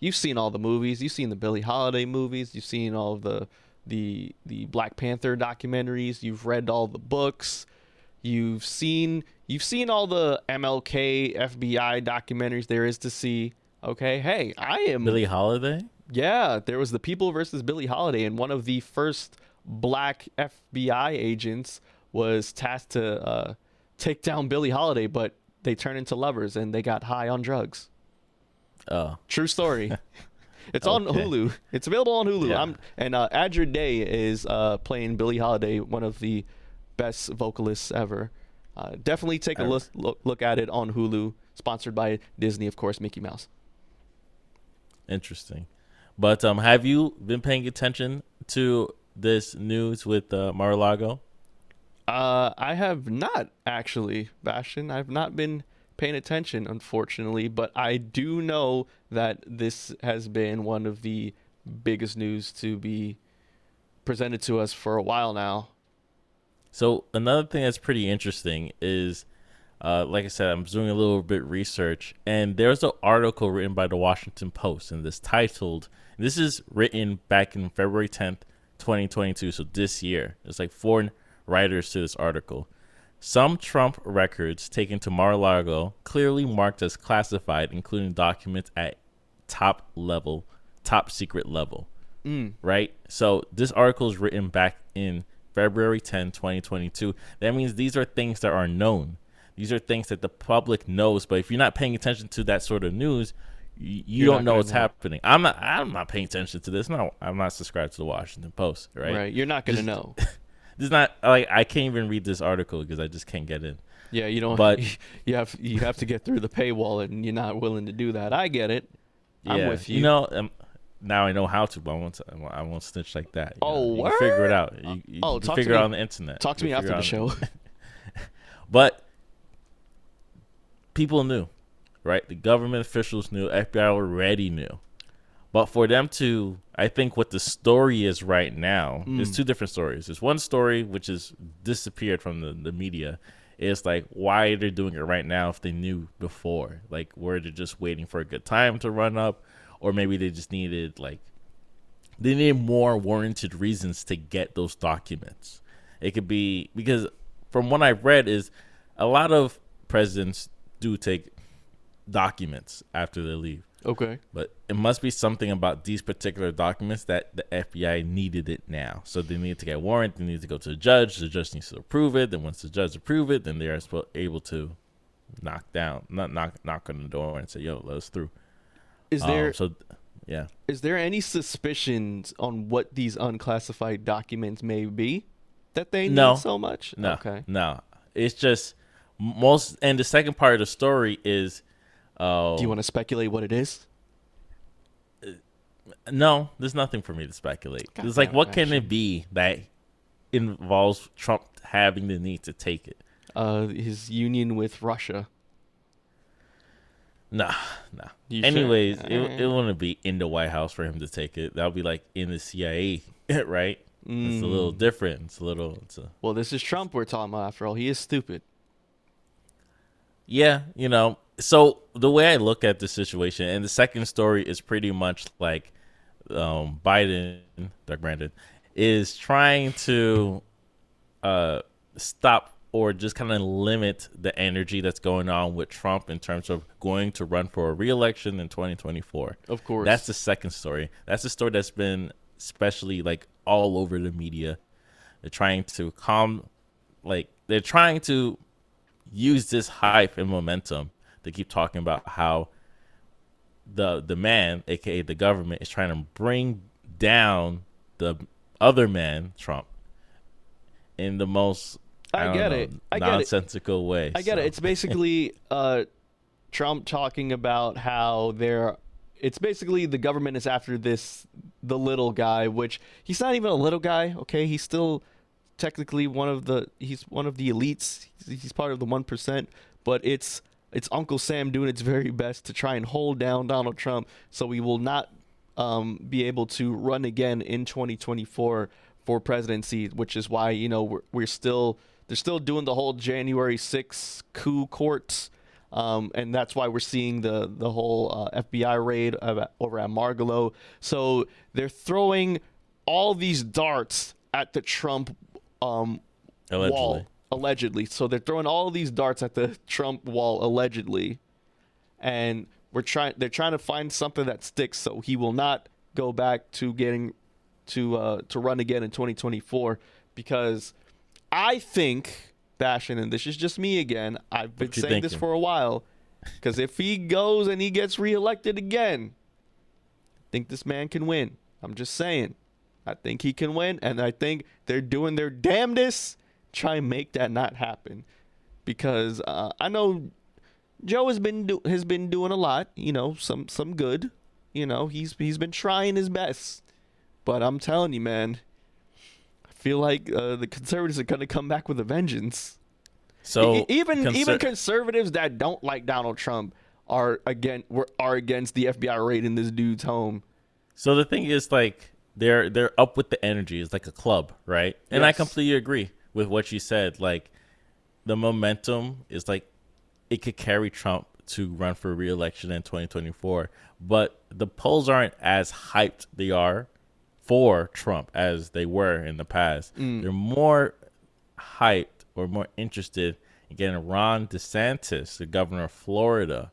you've seen all the movies. You've seen the Billie Holiday movies. You've seen all of the Black Panther documentaries. You've read all the books. You've seen all the MLK FBI documentaries there is to see. Okay, hey, I am Billie Holiday? Yeah, there was The People versus Billie Holiday, and one of the first black FBI agents was tasked to take down Billie Holiday, but they turned into lovers and they got high on drugs. Oh, true story. It's on Hulu. It's available on Hulu. Yeah. Adria Day is playing Billie Holiday, one of the best vocalists ever. Definitely take a look at it on Hulu. Sponsored by Disney, of course, Mickey Mouse. Interesting. But have you been paying attention to this news with Mar-A-Lago? I have not, actually, Bastion. I've not been paying attention, unfortunately, but I do know that this has been one of the biggest news to be presented to us for a while now. So another thing that's pretty interesting is, like I said, I'm doing a little bit research, and there's an article written by the Washington Post, and this is written back in February 10th, 2022, so this year. There's like 4 writers to this article. Some Trump records taken to Mar-a-Lago clearly marked as classified, including documents at top secret level. Right? So this article is written back in February 10, 2022. That means these are things that are known. These are things that the public knows, but if you're not paying attention to that sort of news, you don't know what's happening. I'm not paying attention to this. No, I'm not subscribed to the Washington Post, right? Right. You're not going to know. This is not like I can't even read this article because I just can't get in. Yeah, you don't. But you have to get through the paywall, and you're not willing to do that. I get it. I'm with you. You know, now I know how to, but I won't snitch like that. You can figure it out. You can figure it out on the internet. Talk to me after the show. But people knew, right? The government officials knew. FBI already knew. But for them to, I think what the story is right now, there's 2 different stories. There's one story which is disappeared from the media. It's like why they're doing it right now if they knew before. Like were they just waiting for a good time to run up, or maybe they just needed more warranted reasons to get those documents. It could be because from what I've read is a lot of presidents do take documents after they leave. Okay. But it must be something about these particular documents that the FBI needed it now. So they need to get a warrant. They need to go to the judge. The judge needs to approve it. Then once the judge approve it, then they are able to knock on the door and say, yo, let us through. Is there yeah. Is there any suspicions on what these unclassified documents may be that they need so much? No. Okay. No. It's just most, and the second part of the story is. Do you want to speculate what it is? No, there's nothing for me to speculate. It's like, what can it be that involves Trump having the need to take it? His union with Russia. Nah. Anyways, it wouldn't be in the White House for him to take it. That would be like in the CIA, right? It's a little different. Well, this is Trump we're talking about, after all. He is stupid. Yeah, so the way I look at the situation, and the second story is pretty much like Biden, Doug Brandon, is trying to stop or just kind of limit the energy that's going on with Trump in terms of going to run for a re-election in 2024. Of course. That's the second story. That's the story that's been especially like all over the media. They're trying to they're trying to use this hype and momentum to keep talking about how the man, aka the government, is trying to bring down the other man, Trump, in the most nonsensical way. I get it. It's basically Trump talking about how it's basically the government is after the little guy, which he's not even a little guy. Okay, he's still technically he's one of the elites. He's part of the 1%, but it's Uncle Sam doing its very best to try and hold down Donald Trump so he will not be able to run again in 2024 for presidency, which is why they're still doing the whole January 6th coup courts, and that's why we're seeing the whole FBI raid over at Mar-A-Lago. So they're throwing all these darts at the Trump wall, allegedly. So they're throwing all these darts at the Trump wall, allegedly, and they're trying to find something that sticks so he will not go back to getting to run again in 2024, because I think, Bashtin, and this is just me again, I've been saying this for a while, because if he goes and he gets reelected again, I think this man can win. I'm just saying. I think he can win, and I think they're doing their damnedest try and make that not happen, because I know Joe has been doing a lot, some good, he's been trying his best. But I'm telling you, man, I feel like the conservatives are going to come back with a vengeance. So even conservatives that don't like Donald Trump are against the FBI raid in this dude's home. So the thing is, like, they're up with the energy. It's like a club, right? And Yes. I completely agree with what you said. Like, the momentum is like it could carry Trump to run for re-election in 2024, but the polls aren't as hyped they are for Trump as they were in the past. They're more hyped or more interested in getting Ron DeSantis, the governor of Florida,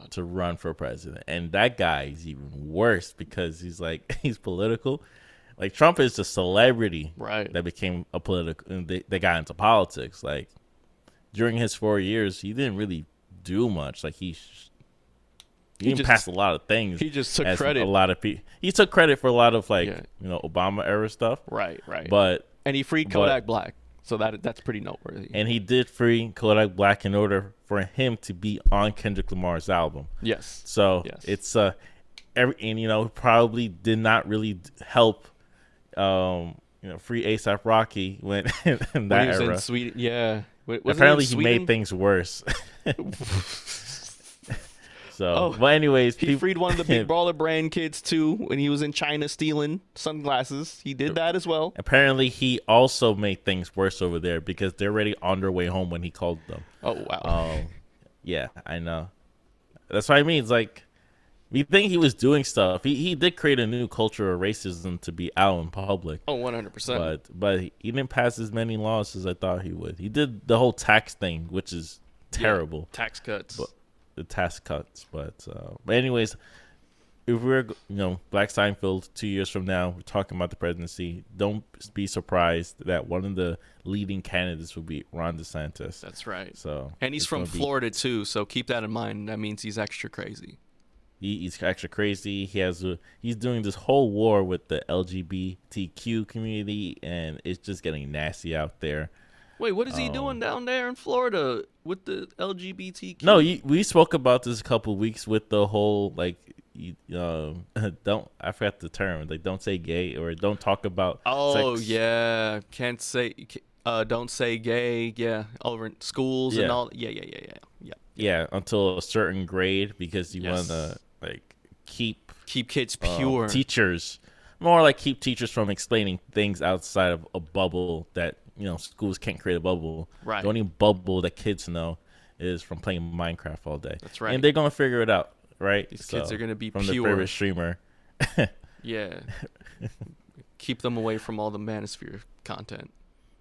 to run for president. And that guy is even worse because he's political. Like, Trump is a celebrity, right, that became a political, they got into politics. Like, during his 4 years, he didn't really do much. Like, he didn't pass a lot of things. He just took credit. A lot of people. He took credit for a lot of Obama era stuff. Right. And he freed Kodak Black, so that's pretty noteworthy. And he did free Kodak Black in order for him to be on Kendrick Lamar's album. Yes. So it's probably did not really help. Free A$AP Rocky when in that he was era. In Sweden, yeah. Apparently, he made things worse. But anyways, he freed one of the Big Baller Brand kids too when he was in China stealing sunglasses. He did that as well. Apparently, he also made things worse over there because they're already on their way home when he called them. Oh wow. Yeah, I know. That's what I mean. It's like, we think he was doing stuff. He did create a new culture of racism to be out in public. Oh, 100%. But he didn't pass as many laws as I thought he would. He did the whole tax thing, which is terrible. Yeah, tax cuts. But anyways, if we're Black Seinfeld 2 years from now, we're talking about the presidency, don't be surprised that one of the leading candidates will be Ron DeSantis. That's right. And he's from Florida too, so keep that in mind. That means he's extra crazy. He's extra crazy. He's doing this whole war with the LGBTQ community, and it's just getting nasty out there. Wait, what is he doing down there in Florida with the LGBTQ? No, we spoke about this a couple of weeks with the whole don't, I forgot the term, like, don't say gay or don't talk about sex. Yeah, can't say don't say gay, over in schools and all. Yeah, until a certain grade, because you want to keep kids pure. Teachers, more like keep teachers from explaining things outside of a bubble that schools can't create a bubble. Right. The only bubble that kids know is from playing Minecraft all day. That's right. And they're gonna figure it out, right? These kids are gonna be from pure. Their favorite streamer. Yeah. Keep them away from all the manosphere content.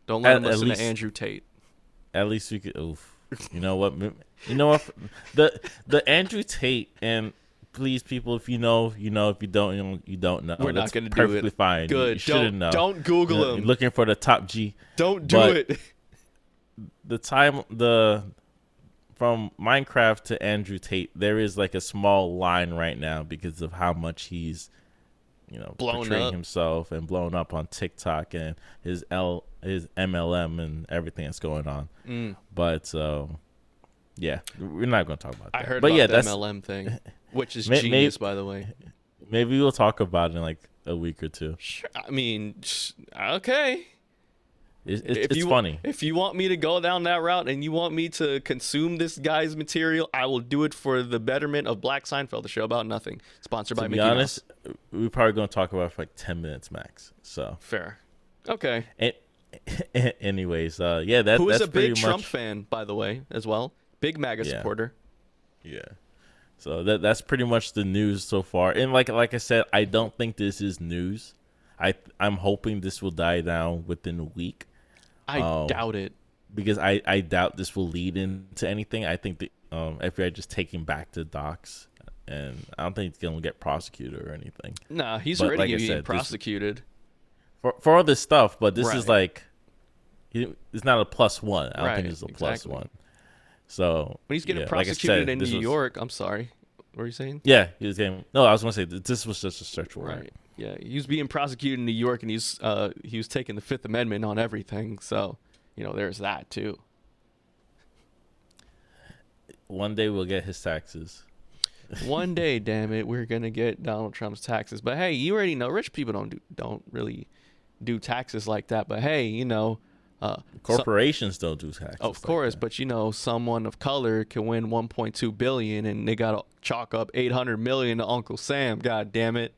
Don't let them listen to Andrew Tate. At least you could. Oof. You know what? The Andrew Tate, and please, people, if you know, you know. If you don't, you don't know. We're That's not going to do it. Perfectly fine. Good. You shouldn't know. Don't Google him. You're looking for the top G. Don't do it. From Minecraft to Andrew Tate, there is like a small line right now because of how much he's blown portraying up himself and blown up on TikTok and his MLM and everything that's going on. But yeah, we're not going to talk about that. I heard but about yeah, the that's MLM thing, which is genius, by the way. Maybe we'll talk about it in like a week or two. Sure. I mean, okay. It's funny. If you want me to go down that route and you want me to consume this guy's material, I will do it for the betterment of Black Seinfeld, the show about nothing, sponsored by Mickey Mouse. We're probably going to talk about it for like 10 minutes max. So fair. Okay. Anyways, yeah, that's who is a pretty big Trump much... fan, by the way, as well. Big MAGA supporter. Yeah. So that's pretty much the news so far. And like I said, I don't think this is news. I'm hoping this will die down within a week. I doubt it. Because I doubt this will lead into anything. I think the FBI just taking back the docs, and I don't think it's going to get prosecuted or anything. Nah, he's already being prosecuted. For all this stuff, but this is like, it's not a +1. I don't think it's a +1. So when he's getting prosecuted in New York, I'm sorry. What were you saying? Yeah, he was getting. No, I was going to say that this was just a search warrant. Right. Yeah, he was being prosecuted in New York, and he was taking the Fifth Amendment on everything. So, there's that too. One day we'll get his taxes. One day, damn it, we're gonna get Donald Trump's taxes. But hey, you already know rich people don't really do taxes like that. But hey, corporations don't do taxes. Of course, but someone of color can win $1.2 billion, and they gotta chalk up $800 million to Uncle Sam. God damn it!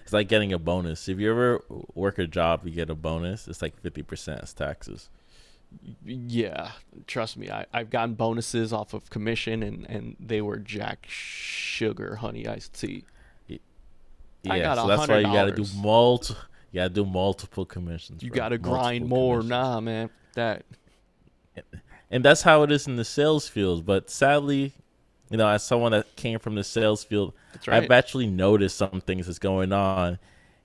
It's like getting a bonus. If you ever work a job, you get a bonus. It's like 50% as taxes. Yeah, trust me. I've gotten bonuses off of commission, and they were Jack Sugar honey iced tea. Yeah, I got so that's why you gotta do multiple commissions. You gotta grind more. Nah, man, and that's how it is in the sales field. But sadly, as someone that came from the sales field, I've actually noticed some things that's going on,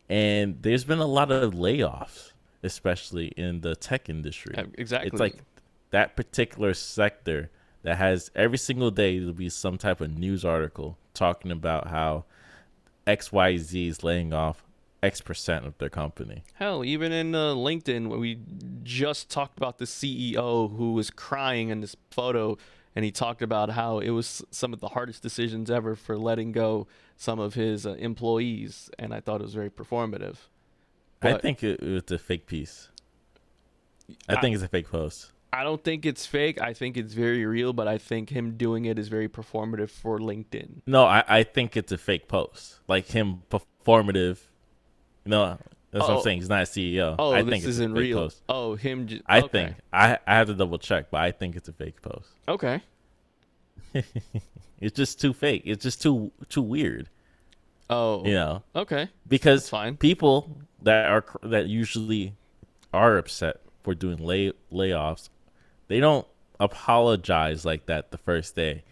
and there's been a lot of layoffs, especially in the tech industry. Exactly. It's like that particular sector that has every single day there'll be some type of news article talking about how XYZ is laying off X% of their company. Hell, even in LinkedIn, when we just talked about the CEO who was crying in this photo, and he talked about how it was some of the hardest decisions ever for letting go some of his employees, and I thought it was very performative. But I think it's a fake piece. I think it's a fake post. I don't think it's fake. I think it's very real, but I think him doing it is very performative for LinkedIn. No, I think it's a fake post. Like him performative. That's what I'm saying. He's not a CEO. Oh, I this think isn't it's a fake real. Post. Oh, him. I think. I have to double check, but I think it's a fake post. Okay. It's just too fake. It's just too weird. Oh. Okay. Because that's fine. People that usually are upset for doing layoffs, they don't apologize like that the first day.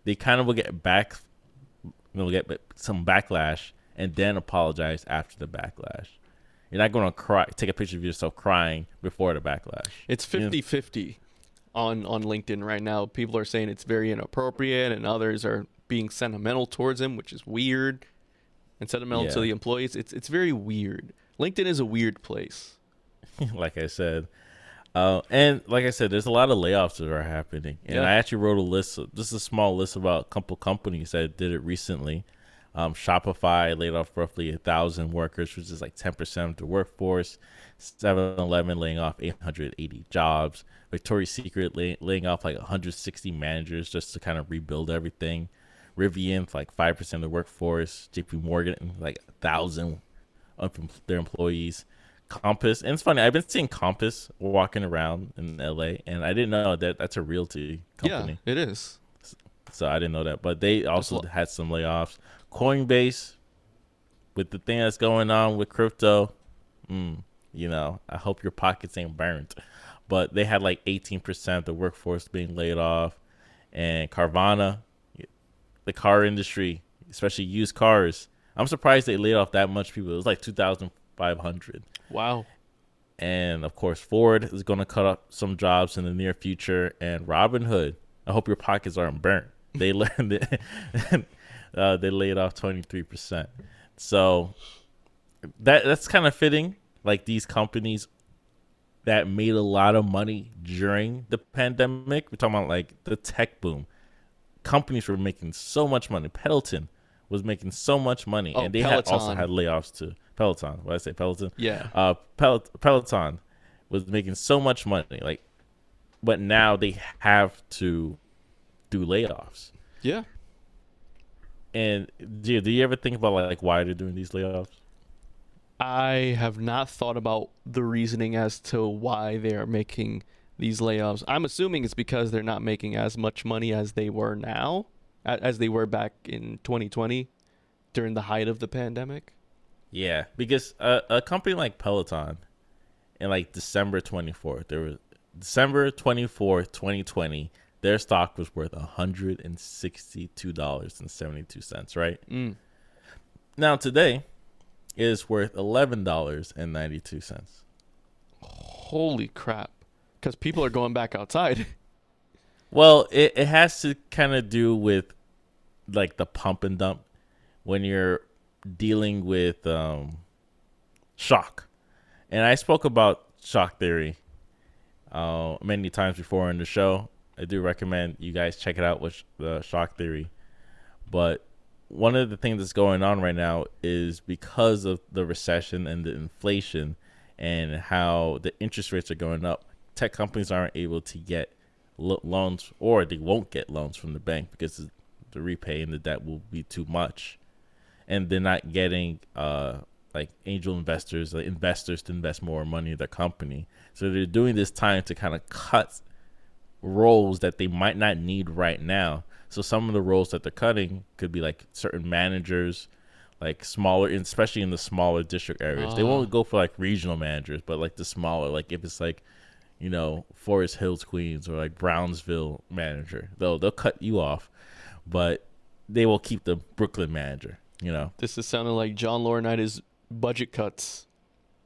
They kind of will get get some backlash and then apologize after the backlash. You're not going to cry, take a picture of yourself crying before the backlash. It's 50-50 on LinkedIn right now. People are saying it's very inappropriate, and others are being sentimental towards him, which is weird. And sentimental to the employees. It's very weird. LinkedIn is a weird place. Like I said. And like I said, there's a lot of layoffs that are happening. And I actually wrote a list. This is a small list about a couple companies that did it recently. Shopify laid off roughly 1,000 workers, which is like 10% of the workforce. 7-Eleven laying off 880 jobs. Victoria's Secret laying off like 160 managers just to kind of rebuild everything. Rivian, like 5% of the workforce. JP Morgan, like 1,000 of their employees. Compass, and it's funny, I've been seeing Compass walking around in LA, and I didn't know that that's a realty company. Yeah, it is. So I didn't know that, but they also had some layoffs. Coinbase, with the thing that's going on with crypto, I hope your pockets ain't burnt. But they had like 18% of the workforce being laid off. And Carvana, the car industry, especially used cars, I'm surprised they laid off that much people. It was like 2,500. Wow. And of course, Ford is going to cut up some jobs in the near future. And Robinhood, I hope your pockets aren't burnt. They learned it. They laid off 23%. So that's kind of fitting. Like these companies that made a lot of money during the pandemic. We're talking about like the tech boom. Companies were making so much money. Peloton was making so much money, and they also had layoffs too. Peloton. What did I say? Peloton. Yeah. Peloton was making so much money, like, but now they have to do layoffs. Yeah. And do you ever think about like why they're doing these layoffs? I have not thought about the reasoning as to why they are making these layoffs. I'm assuming it's because they're not making as much money as they were now, as they were back in 2020 during the height of the pandemic. Yeah, because a company like Peloton in like December 24th, December 24th, 2020, their stock was worth $162.72, right? Mm. Now today is worth $11.92. Holy crap. Because people are going back outside. Well, it has to kind of do with like the pump and dump when you're dealing with shock. And I spoke about shock theory many times before in the show. I do recommend you guys check it out with the shock theory. But one of the things that's going on right now is because of the recession and the inflation and how the interest rates are going up, tech companies aren't able to get loans, or they won't get loans from the bank because the repay and the debt will be too much. And they're not getting like angel investors, like investors to invest more money in their company. So they're doing this time to kind of cut roles that they might not need right now. So some of the roles that they're cutting could be like certain managers, like smaller, especially in the smaller district areas. They won't go for like regional managers, but like the smaller, like if it's like, you know, Forest Hills, Queens, or like Brownsville manager, they'll cut you off, but they will keep the Brooklyn manager, you know. This is sounding like John Laurinaitis' budget cuts.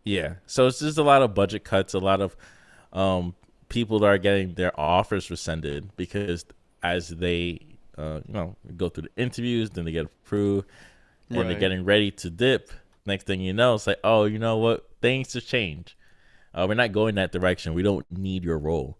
Yeah. So it's just a lot of budget cuts, a lot of people that are getting their offers rescinded because as they go through the interviews, then they get approved, and they're getting ready to dip. Next thing you know, it's like, oh, you know what? Things have changed. We're not going that direction. We don't need your role.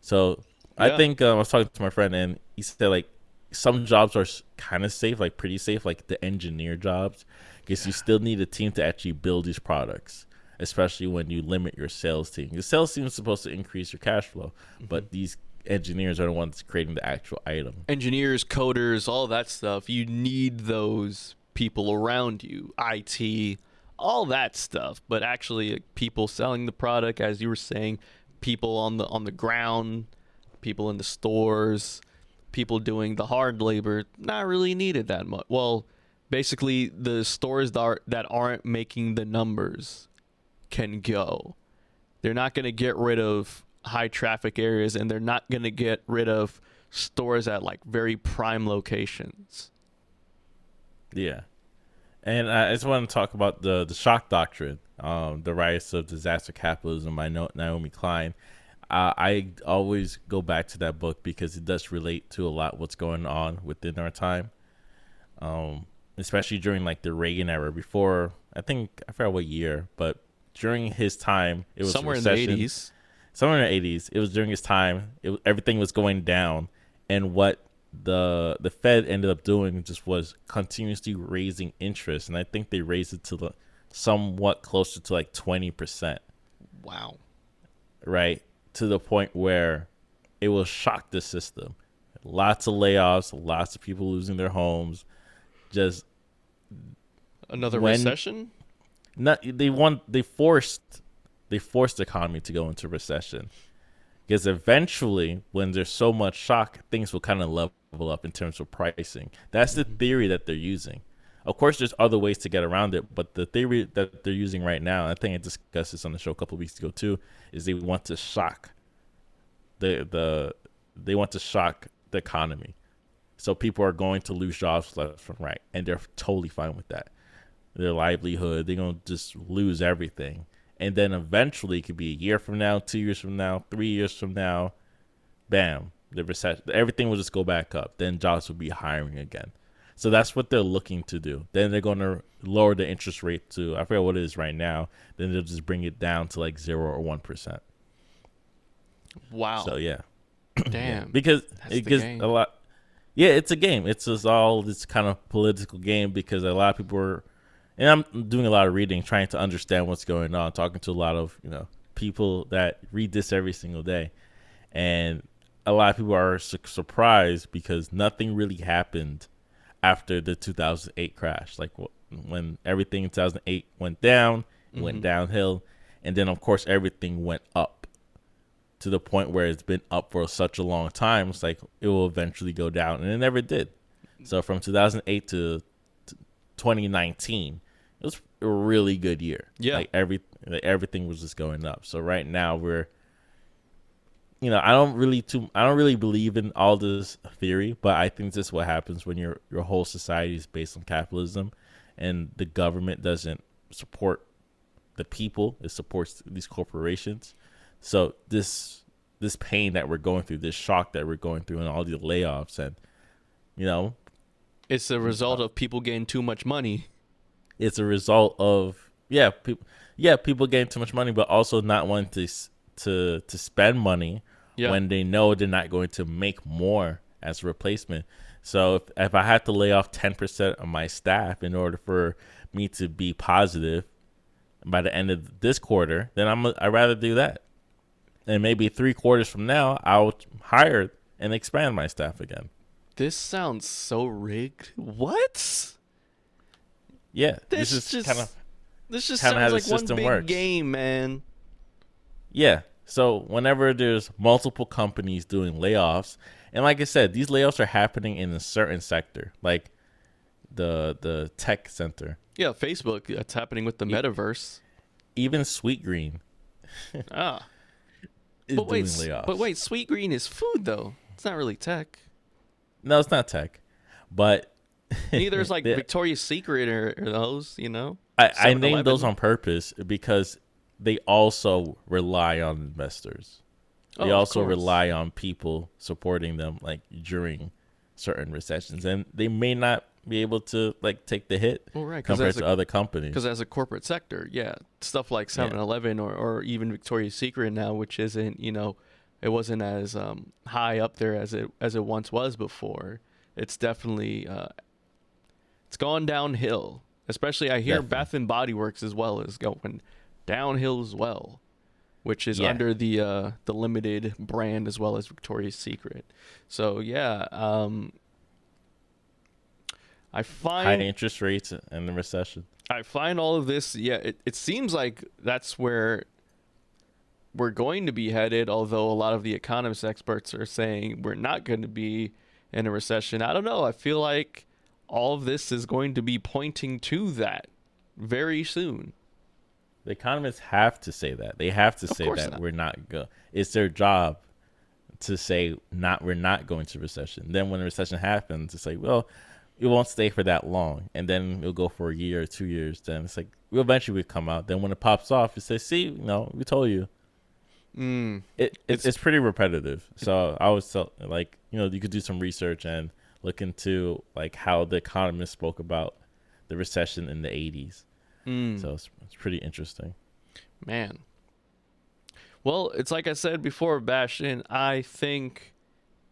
So I think I was talking to my friend, and he said like some jobs are kind of safe, like pretty safe, like the engineer jobs, because you still need a team to actually build these products, especially when you limit your sales team. Your sales team is supposed to increase your cash flow, but these engineers are the ones creating the actual item. Engineers, coders, all that stuff. You need those people around you. IT, all that stuff. But actually, people selling the product, as you were saying, people on the ground, people in the stores, people doing the hard labor, not really needed that much. Well, basically, the stores that aren't making the numbers can go. They're not going to get rid of high traffic areas, and they're not going to get rid of stores at like very prime locations. Yeah. And I just want to talk about the shock doctrine, the rise of disaster capitalism by Naomi Klein. I always go back to that book because it does relate to a lot what's going on within our time, especially during like the Reagan era. Before, I forgot what year, but during his time, it was somewhere recession. in the 80s. Somewhere in the 80s. It was during his time. Everything was going down, and what the Fed ended up doing just was continuously raising interest, and I think they raised it to somewhat closer to like 20%. Wow. Right? To the point where it will shock the system. Lots of layoffs, lots of people losing their homes. Just another recession? They forced the economy to go into recession. Because eventually, when there's so much shock, things will kind of level up in terms of pricing. That's the theory that they're using. Of course, there's other ways to get around it, but the theory that they're using right now, I think I discussed this on the show a couple of weeks ago too, is they want to shock they want to shock the economy. So people are going to lose jobs left from right, and they're totally fine with that. Their livelihood, they're going to just lose everything. And then eventually, it could be a year from now, 2 years from now, 3 years from now, bam, the recession, everything will just go back up. Then jobs will be hiring again. So that's what they're looking to do. Then they're going to lower the interest rate to, I forget what it is right now. Then they'll just bring it down to like 0 or 1%. Wow. So yeah. Damn. Because That's it the gives game. a lot. Yeah, it's a game. It's just all this kind of political game because a lot of people are, and I'm doing a lot of reading, trying to understand what's going on, talking to a lot of, people that read this every single day. And a lot of people are surprised because nothing really happened after the 2008 crash. Like when everything in 2008 went down, it went downhill. And then, of course, everything went up to the point where it's been up for such a long time. It's like it will eventually go down. And it never did. So from 2008 to 2019, it was a really good year. Yeah. Like everything was just going up. So right now we're, I don't really believe in all this theory, but I think this is what happens when your whole society is based on capitalism and the government doesn't support the people. It supports these corporations. So this pain that we're going through, this shock that we're going through and all these layoffs and, it's a result of people getting too much money. It's a result of, people getting too much money, but also not wanting to spend money when they know they're not going to make more as a replacement. So if I had to lay off 10% of my staff in order for me to be positive by the end of this quarter, then I'd rather do that. And maybe 3 quarters from now, I'll hire and expand my staff again. This sounds so rigged. What? Yeah, This just sounds how the like one system big works. game, man. Yeah. So whenever there's multiple companies doing layoffs, and like I said, these layoffs are happening in a certain sector, like the tech center. Yeah, Facebook. That's happening with the metaverse. Even Sweet Green Is doing layoffs. But wait, Sweet Green is food though. It's not really tech. No, it's not tech, but Neither is like Victoria's Secret or those. I named those on purpose because they also rely on investors. They also rely on people supporting them, like during certain recessions, and they may not be able to like take the hit compared to other companies. Because as a corporate sector, stuff like 7-Eleven or even Victoria's Secret now, which isn't, it wasn't as high up there as it once was before. It's definitely it's gone downhill. Especially, I hear Bath and Body Works as well is going downhill as well, which is under the limited brand as well as Victoria's Secret. So I find high interest rates and the recession. I find all of this. It seems like that's where we're going to be headed. Although a lot of the economist experts are saying we're not going to be in a recession. I don't know. I feel like all of this is going to be pointing to that very soon. The economists have to say that. They have to say that we're not going. It's their job to say we're not going to recession. Then when the recession happens, it's like, well, it won't stay for that long, and then it'll go for a year or 2 years. Then it's like eventually we come out. Then when it pops off, it says, "See, we told you." It's pretty repetitive. So I was like, you could do some research and look into like how the economists spoke about the recession in the 80s. So it's pretty interesting. Man. Well, it's like I said before, Bashtin, I think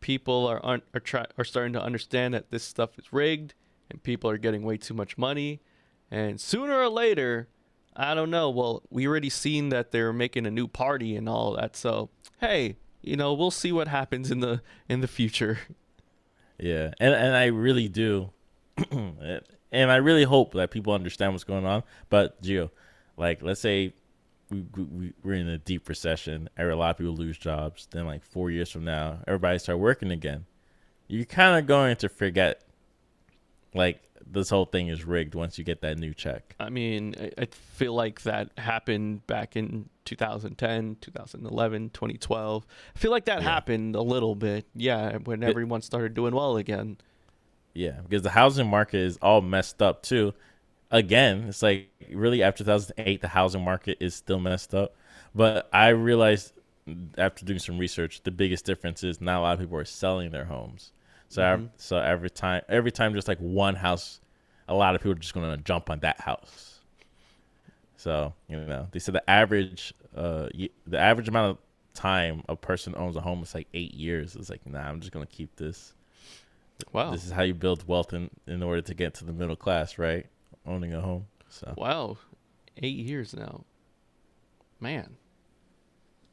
people are starting to understand that this stuff is rigged and people are getting way too much money. And sooner or later, I don't know. Well, we already seen that they're making a new party and all that. So, hey, we'll see what happens in the future. Yeah. And I really do. And I really hope that people understand what's going on. But Gio, like, let's say we're in a deep recession, and a lot of people lose jobs. Then, like 4 years from now, everybody start working again. You're kind of going to forget, like, this whole thing is rigged once you get that new check. I mean, I feel like that happened back in 2010, 2011, 2012. I feel like that happened a little bit, when everyone started doing well again. Yeah, because the housing market is all messed up too. Again, it's like really after 2008, the housing market is still messed up. But I realized after doing some research, the biggest difference is not a lot of people are selling their homes. So every time just like one house, a lot of people are just going to jump on that house. So, they said the average amount of time a person owns a home is like 8 years. It's like, nah, I'm just going to keep this. Wow. This is how you build wealth in order to get to the middle class, right? Owning a home. So. Wow. 8 years now. Man.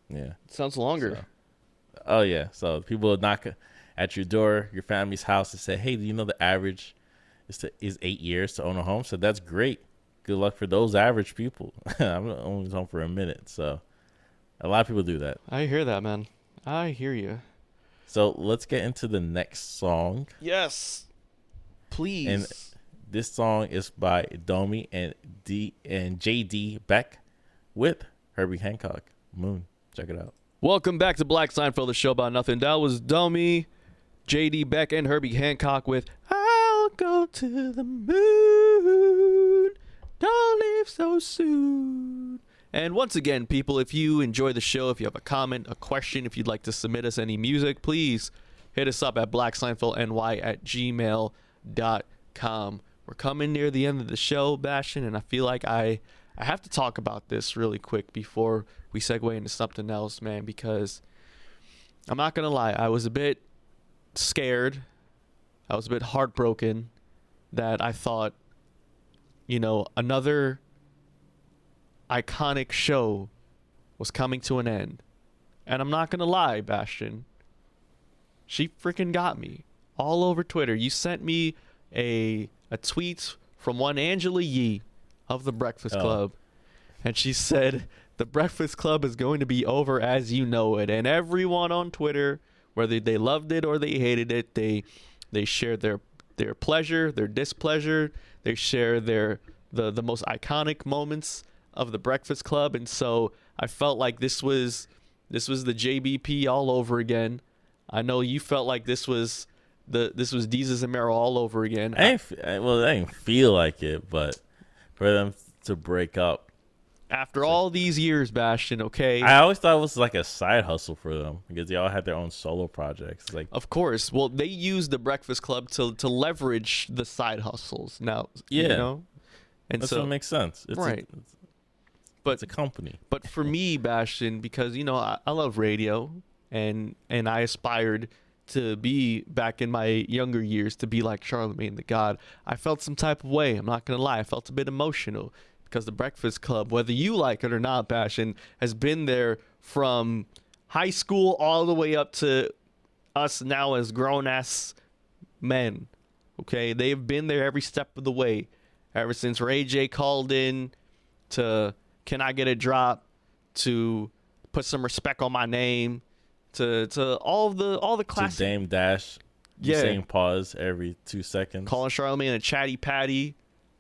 Yeah. Sounds longer. So, oh, yeah. So people would knock at your door, your family's house, and say, hey, do you know the average is 8 years to own a home? So that's great. Good luck for those average people. I'm only home for a minute. So a lot of people do that. I hear that, man. I hear you. So let's get into the next song. Yes. Please. And this song is by Domi and JD Beck with Herbie Hancock. Moon. Check it out. Welcome back to Black Seinfeld, the show about nothing. That was Domi, JD Beck, and Herbie Hancock with I'll Go to the Moon. Don't leave so soon. And once again, people, if you enjoy the show, if you have a comment, a question, if you'd like to submit us any music, please hit us up at blackseinfeldny@gmail.com. We're coming near the end of the show, Bashtin, and I feel like I have to talk about this really quick before we segue into something else, man, because I'm not going to lie. I was a bit scared. I was a bit heartbroken that I thought, another iconic show was coming to an end. And I'm not going to lie, Bashtin. She freaking got me all over Twitter. You sent me a tweet from one Angela Yee of The Breakfast Club. And she said, The Breakfast Club is going to be over as you know it. And everyone on Twitter, whether they loved it or they hated it, they shared their pleasure, their displeasure. They share the most iconic moments of The Breakfast Club. And so I felt like this was the JBP all over again. I know you felt like this was Deezus and Mero all over again. I didn't feel like it, but for them to break up after all these years, Bashtin, okay? I always thought it was like a side hustle for them because they all had their own solo projects. Like, of course. Well, they used The Breakfast Club to leverage the side hustles. Now, and that's what makes sense. It's right. It's a company. But for me, Bashtin, because I love radio, and I aspired to be back in my younger years to be like Charlamagne the God. I felt some type of way. I'm not gonna lie. I felt a bit emotional because The Breakfast Club, whether you like it or not, Bashtin, has been there from high school all the way up to us now as grown-ass men. Okay, they've been there every step of the way, ever since Ray J called in to Can I Get a Drop, to Put Some Respect on My Name, to all the classic. To Dame Dash, saying pause every 2 seconds. Calling Charlamagne a chatty patty.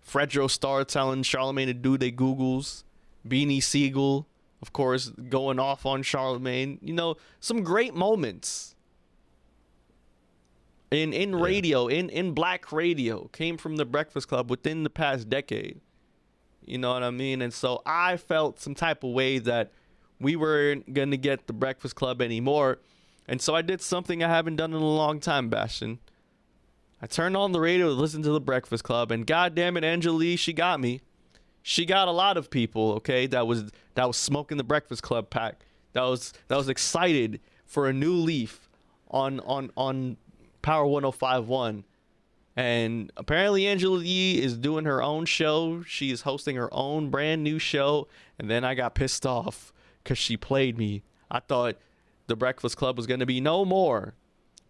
Fredro Starr telling Charlamagne to do they Googles. Beanie Siegel, of course, going off on Charlamagne. Some great moments in radio, in black radio, came from The Breakfast Club within the past decade. You know what I mean? And so I felt some type of way that we weren't going to get The Breakfast Club anymore. And so I did something I haven't done in a long time, Bashtin. I turned on the radio to listen to The Breakfast Club, and goddamn it, Angela Yee, she got me. She got a lot of people, okay, that was smoking The Breakfast Club pack. That was excited for a new leaf on Power 105.1. And apparently Angela Yee is doing her own show. She is hosting her own brand new show. And then I got pissed off because she played me. I thought The Breakfast Club was going to be no more.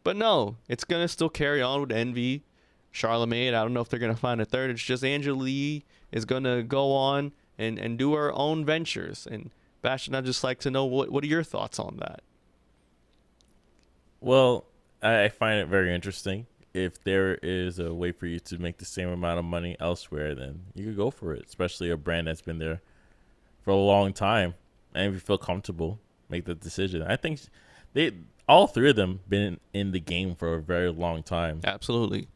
But no, it's going to still carry on with Envy, Charlamagne. I don't know if they're going to find a third. It's just Angela Yee is going to go on and do her own ventures. And Bashtin, I'd just like to know, what are your thoughts on that? Well, I find it very interesting. If there is a way for you to make the same amount of money elsewhere, then you could go for it, especially a brand that's been there for a long time. And if you feel comfortable, make the decision. I think all three of them been in the game for a very long time. Absolutely.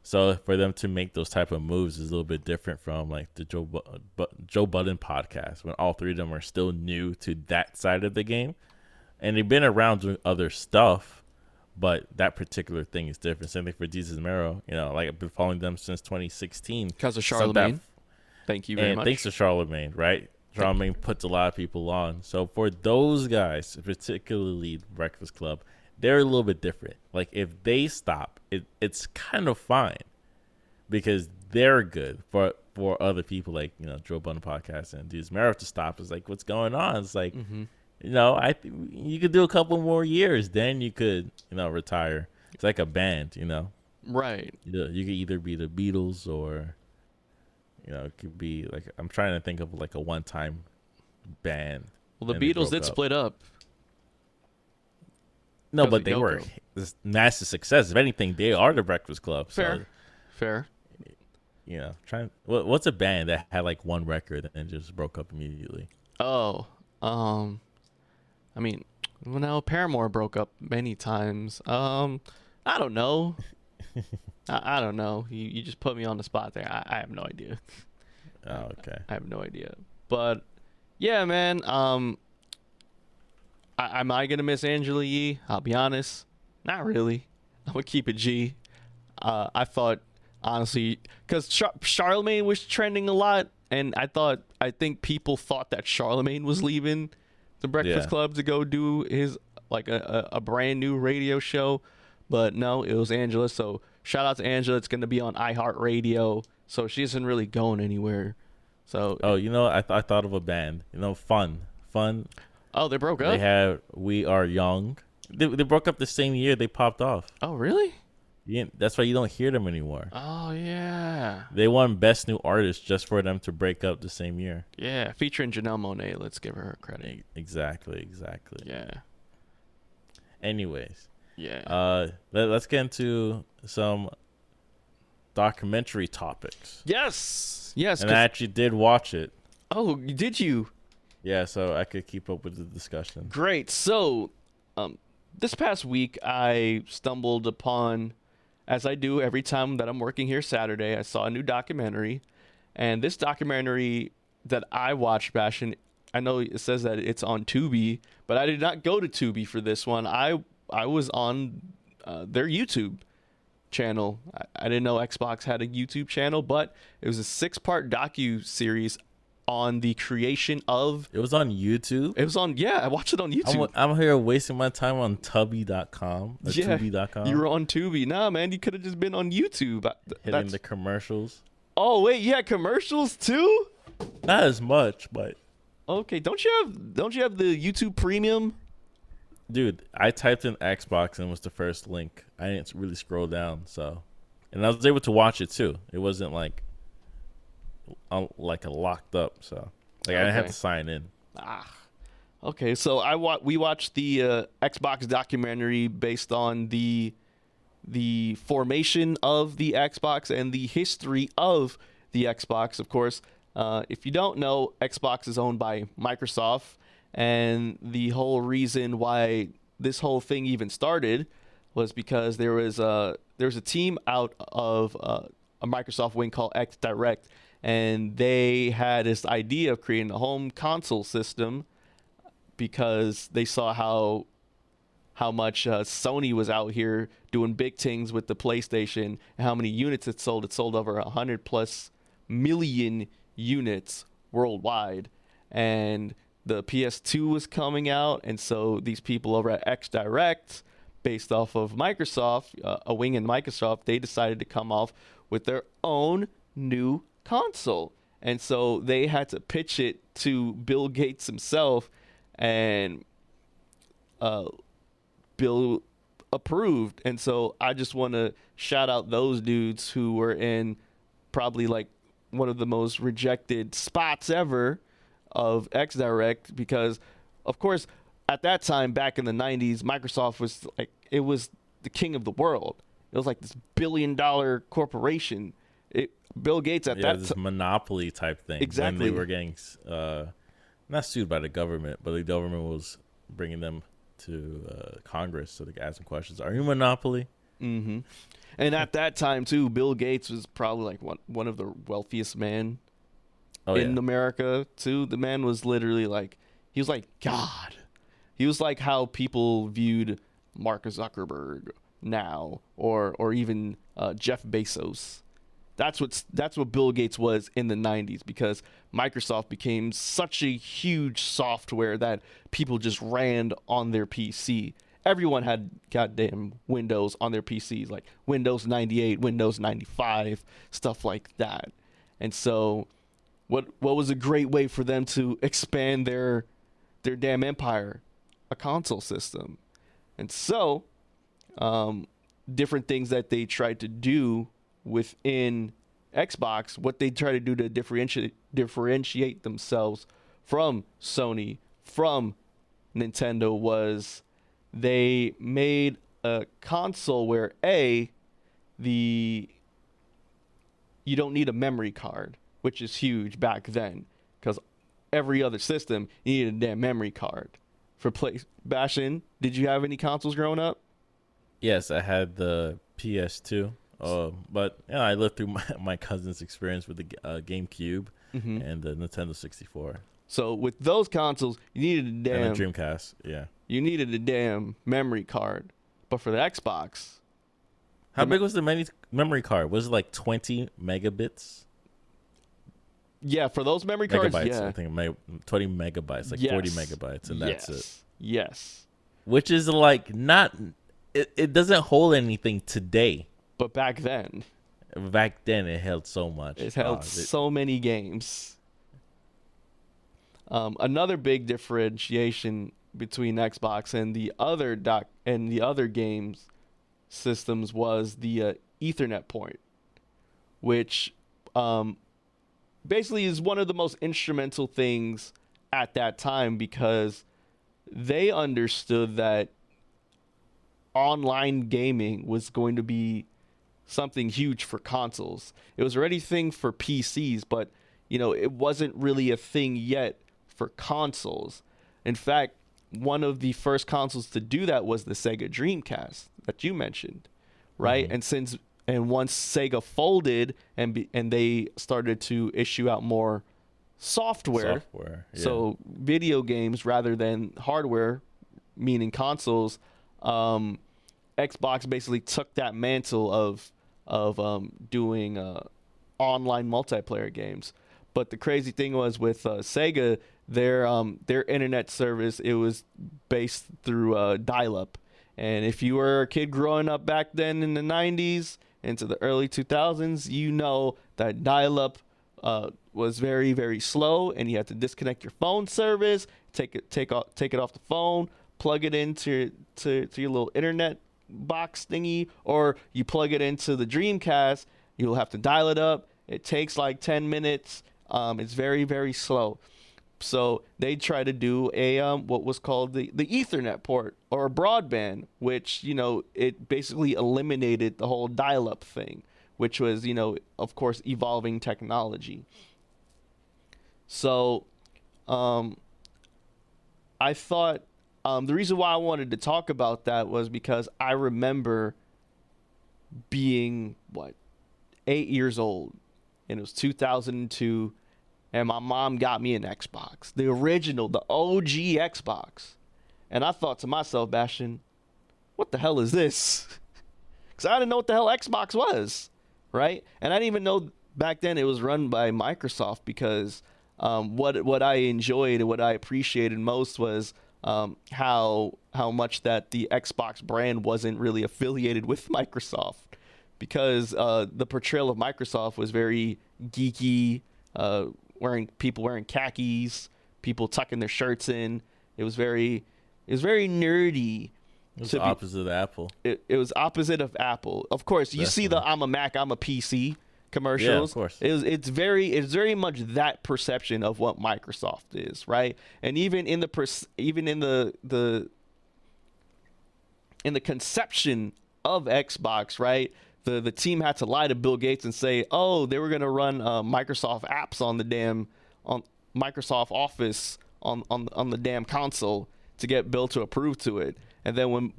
So for them to make those type of moves is a little bit different from like the Joe Budden podcast, when all three of them are still new to that side of the game. And they've been around doing other stuff, but that particular thing is different. Same thing for Jesus Mero. You know, like I've been following them since 2016 because of Charlemagne. Thank you very and much. thanks to Charlemagne, right? Charlemagne puts a lot of people on. So for those guys, particularly Breakfast Club, they're a little bit different. Like if they stop, it's kind of fine because they're good. For other people like, you know, Joe Budden podcast and Jesus Mero to stop is like, what's going on? It's like, you know, you could do a couple more years, then you could, you know, retire. It's like a band, you know. Right. You could either be the Beatles or, you know, it could be like, I'm trying to think of like a one-time band. Well, the Beatles did split up. No, but they were this massive success. If anything, they are the Breakfast Club. Fair. You know, what's a band that had like one record and just broke up immediately? Oh, I mean, well, now Paramore broke up many times. I don't know. I don't know. You just put me on the spot there. I have no idea. Oh, okay. I have no idea. But yeah, man. Am I gonna miss Angela Yee? I'll be honest, not really. I'm gonna keep it G. I thought honestly, because Charlemagne was trending a lot, and I think people thought that Charlemagne was leaving the Breakfast Club to go do his like a brand new radio show, but no, it was Angela. So shout out to Angela. It's gonna be on iHeartRadio, so she isn't really going anywhere. So you know, I thought of a band. You know, Fun. Oh, they broke up. They have We Are Young. They broke up the same year they popped off. Oh, really? Yeah, that's why you don't hear them anymore. Oh, yeah. They won Best New Artist just for them to break up the same year. Yeah, featuring Janelle Monáe. Let's give her credit. Exactly. Yeah. Anyways. Yeah. Let's get into some documentary topics. Yes. And I actually did watch it. Oh, did you? Yeah, so I could keep up with the discussion. Great. So, this past week, I stumbled upon, as I do every time that I'm working here Saturday, I saw a new documentary. And this documentary that I watched, Bashtin, I know it says that it's on Tubi, but I did not go to Tubi for this one. I was on their YouTube channel. I didn't know Xbox had a YouTube channel, but it was a 6-part docu-series on the creation of... It was on YouTube? It was on... Yeah, I watched it on YouTube. I'm here wasting my time on Tubi.com. Yeah, Tubi.com. you were on Tubi. Nah, man, you could have just been on YouTube. Hitting the commercials. Oh, wait, you had commercials too? Not as much, but... Okay, don't you have the YouTube Premium? Dude, I typed in Xbox and it was the first link. I didn't really scroll down, so... And I was able to watch it too. It wasn't like locked up, so I didn't have to sign in. Okay. So we watched the Xbox documentary based on the formation of the Xbox and the history of the Xbox. Of course, if you don't know, Xbox is owned by Microsoft, and the whole reason why this whole thing even started was because there was a team out of a Microsoft wing called XDirect. And they had this idea of creating a home console system because they saw how much Sony was out here doing big things with the PlayStation and how many units it sold. It sold over 100+ million units worldwide. And the PS2 was coming out. And so these people over at XDirect, based off of Microsoft, a wing in Microsoft, they decided to come off with their own new console. And so they had to pitch it to Bill Gates himself, and Bill approved. And so I just want to shout out those dudes who were in probably like one of the most rejected spots ever of XDirect, because of course at that time back in the 90s, Microsoft was like, it was the king of the world. It was like this billion-dollar corporation. Bill Gates at that this monopoly type thing. Exactly. When they were getting not sued by the government, but the government was bringing them to Congress so they could ask them questions. Are you a monopoly? Mm-hmm. And at that time too, Bill Gates was probably like one of the wealthiest men in America too. The man was literally like, he was like God. He was like how people viewed Mark Zuckerberg now, or even Jeff Bezos. That's what Bill Gates was in the 90s, because Microsoft became such a huge software that people just ran on their PC. Everyone had goddamn Windows on their PCs, like Windows 98, Windows 95, stuff like that. And so what was a great way for them to expand their damn empire? A console system. And so different things that they tried to do within Xbox, what they try to do to differentiate themselves from Sony, from Nintendo, was they made a console where you don't need a memory card, which is huge back then, because every other system you needed a damn memory card. For Bashtin, did you have any consoles growing up? Yes, I had the PS2. But I lived through my cousin's experience with the GameCube and the Nintendo 64. So with those consoles, you needed a damn... And the Dreamcast, yeah. You needed a damn memory card. But for the Xbox... How big was the memory card? Was it like 20 megabits? Yeah, for those memory cards, megabytes, yeah. I think 20 megabytes, like 40 megabytes, and that's it. Yes. Which is like not... It doesn't hold anything today. But back then... Back then, it held so much. It held so many games. Another big differentiation between Xbox and the other games systems was the Ethernet port, which basically is one of the most instrumental things at that time, because they understood that online gaming was going to be something huge for consoles. It was already a thing for PCs, but it wasn't really a thing yet for consoles. In fact, one of the first consoles to do that was the Sega Dreamcast that you mentioned, right? Mm-hmm. And once Sega folded and they started to issue out more software, yeah. So video games rather than hardware, meaning consoles, Xbox basically took that mantle of doing online multiplayer games. But the crazy thing was with Sega, their internet service, it was based through dial-up. And if you were a kid growing up back then in the 90s into the early 2000s, you know that dial-up was very, very slow, and you had to disconnect your phone service, take it off the phone, plug it into your little internet box thingy, or you plug it into the Dreamcast. You'll have to dial it up. It takes like 10 minutes. It's very, very slow. So they try to do a what was called the Ethernet port, or a broadband, which it basically eliminated the whole dial-up thing, which was of course evolving technology. So I thought the reason why I wanted to talk about that was because I remember being 8 years old, and it was 2002. And my mom got me an Xbox, the original, the OG Xbox. And I thought to myself, Bashtin, what the hell is this? Because I didn't know what the hell Xbox was, right? And I didn't even know back then it was run by Microsoft, because what I enjoyed and what I appreciated most was how much that the Xbox brand wasn't really affiliated with Microsoft, because the portrayal of Microsoft was very geeky, people wearing khakis, people tucking their shirts in. It was very nerdy. It was opposite of Apple. It was opposite of Apple. Of course, you see the "I'm a Mac, I'm a PC" commercials. Yeah, of course. It's very much that perception of what Microsoft is, right? And even in the conception of Xbox, right? The team had to lie to Bill Gates and say, oh, they were going to run Microsoft apps on Microsoft Office on the damn console to get Bill to approve to it. And then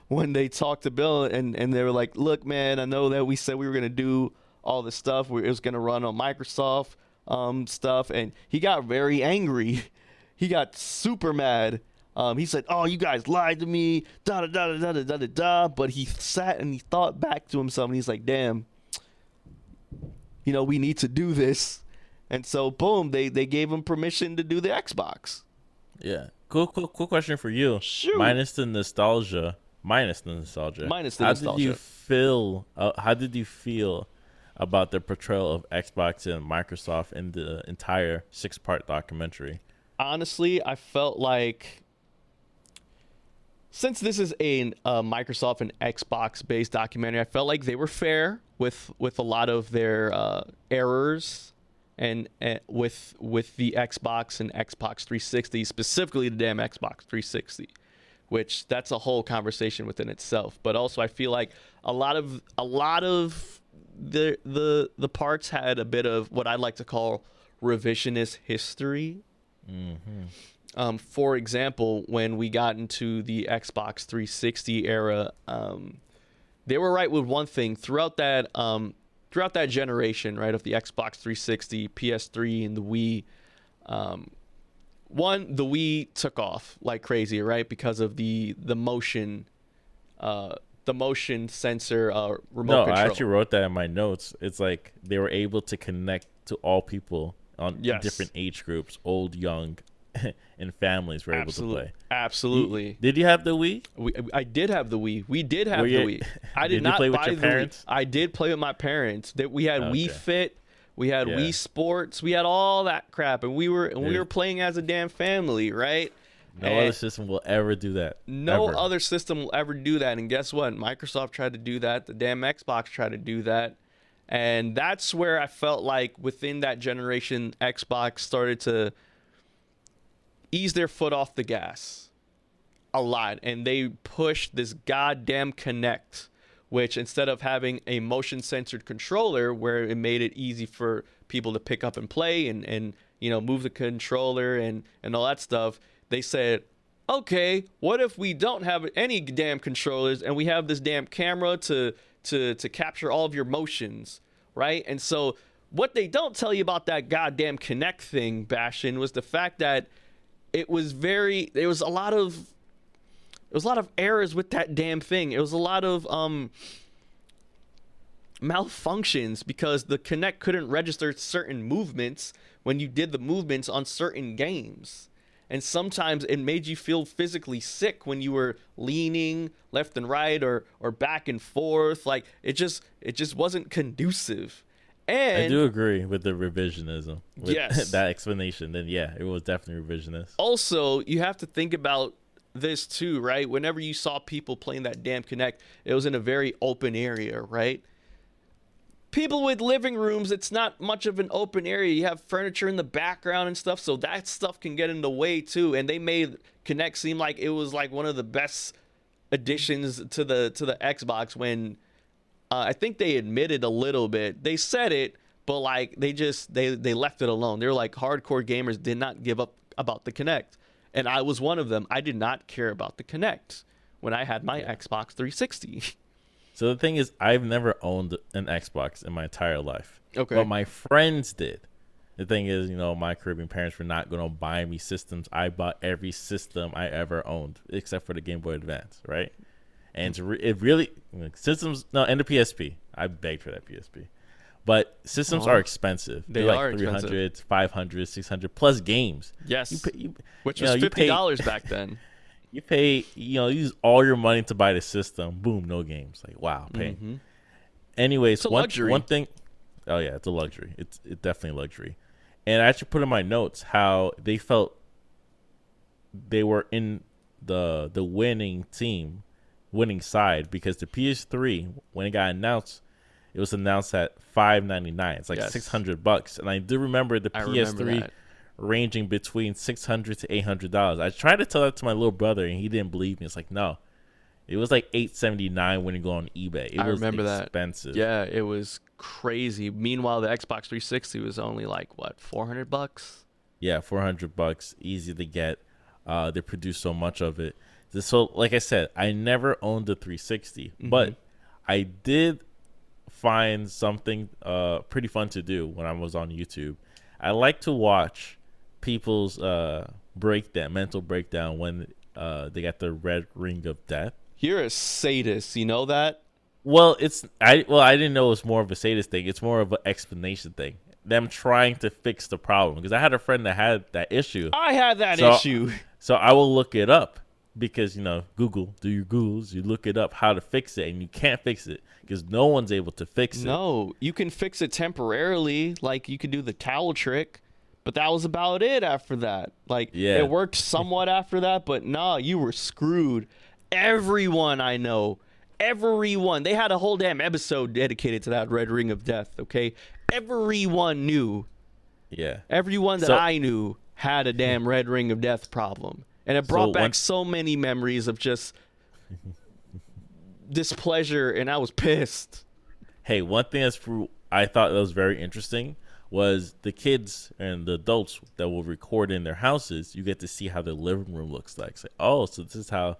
when they talked to Bill and they were like, look, man, I know that we said we were going to do all this stuff. It was going to run on Microsoft stuff. And he got very angry. He got super mad He said, "Oh, you guys lied to me." Da da da da da da da da. But he sat and he thought back to himself, and he's like, "Damn, we need to do this." And so, boom, they gave him permission to do the Xbox. Yeah. Cool question for you. Shoot. Minus the nostalgia. How did you feel about the portrayal of Xbox and Microsoft in the entire 6-part documentary? Honestly, I felt like, since this is a Microsoft and Xbox based documentary, I felt like they were fair with a lot of their errors, and with the Xbox and Xbox 360, specifically the damn Xbox 360, which that's a whole conversation within itself. But also, I feel like a lot of the parts had a bit of what I like to call revisionist history. Mm-hmm. For example, when we got into the Xbox 360 era, they were right with one thing throughout that generation, right, of the Xbox 360, PS3, and the Wii. The Wii took off like crazy, right, because of the motion sensor remote control. I actually wrote that in my notes. It's like they were able to connect to all people on different age groups, old, young, and families were able to play. Absolutely. Did you have the Wii? I did have the Wii. We did have the Wii. I did not play buy with your the parents? Wii. I did play with my parents. We had Wii Fit. We had Wii Sports. We had all that crap, and we were playing as a damn family, right? No other system will ever do that. No other system will ever do that. And guess what? Microsoft tried to do that. The damn Xbox tried to do that. And that's where I felt like within that generation, Xbox started to ease their foot off the gas a lot. And they pushed this goddamn Kinect, which instead of having a motion-censored controller where it made it easy for people to pick up and play and move the controller and all that stuff, they said, okay, what if we don't have any damn controllers and we have this damn camera to capture all of your motions, right? And so what they don't tell you about that goddamn Kinect thing, Bashtin, was the fact that there was a lot of errors with that damn thing. It was a lot of malfunctions because the Kinect couldn't register certain movements when you did the movements on certain games. And sometimes it made you feel physically sick when you were leaning left and right or back and forth. Like it just wasn't conducive. And I do agree with the revisionism. With yes. that explanation. Then yeah, it was definitely revisionist. Also, you have to think about this too, right? Whenever you saw people playing that damn Kinect, it was in a very open area, right? People with living rooms, it's not much of an open area. You have furniture in the background and stuff, so that stuff can get in the way too. And they made Kinect seem like it was like one of the best additions to the Xbox when I think they admitted a little bit. They said it, but like they left it alone. They were like, hardcore gamers did not give up about the Kinect. And I was one of them. I did not care about the Kinect when I had my Xbox 360. So the thing is, I've never owned an Xbox in my entire life. Okay. But my friends did. The thing is, my Caribbean parents were not going to buy me systems. I bought every system I ever owned, except for the Game Boy Advance, right? And and the PSP. I begged for that PSP. But systems are expensive. They're like are 300, expensive. 500, 600 plus games. Yes. Which was $50 back then. You pay, you use all your money to buy the system. Boom, no games. Like, wow, paying. Mm-hmm. Anyways, It's a luxury. One thing. Oh yeah, it's a luxury. It's definitely a luxury. And I actually put in my notes how they felt they were in the winning side, because the PS3, when it got announced, it was announced at $599. It's like $600, and I do remember the PS3 ranging between $600 to $800. I tried to tell that to my little brother, and he didn't believe me. It's like, no, it was like $879 when you go on eBay. It was remember expensive. That. Yeah, it was crazy. Meanwhile, the Xbox 360 was only like what, $400? Yeah, $400, easy to get. They produce so much of it. So, like I said, I never owned the 360, but I did find something pretty fun to do when I was on YouTube. I like to watch people's mental breakdown when they got the red ring of death. You're a sadist, you know that? Well, I didn't know it was more of a sadist thing. It's more of an explanation thing. Them trying to fix the problem, because I had a friend that had that issue. I had that issue. So I will look it up, because Google, do your Googles, you look it up how to fix it, and you can't fix it because no one's able to fix it. No, you can fix it temporarily, like you can do the towel trick, but that was about it after that. Like, it worked somewhat after that, but nah, you were screwed. Everyone I know, everyone, they had a whole damn episode dedicated to that red ring of death, okay? Everyone knew. Yeah. Everyone that I knew had a damn red ring of death problem. And it brought back so many memories of just displeasure, and I was pissed. Hey, one thing I thought that was very interesting was the kids and the adults that will record in their houses. You get to see how their living room looks like. Say, oh, so this is how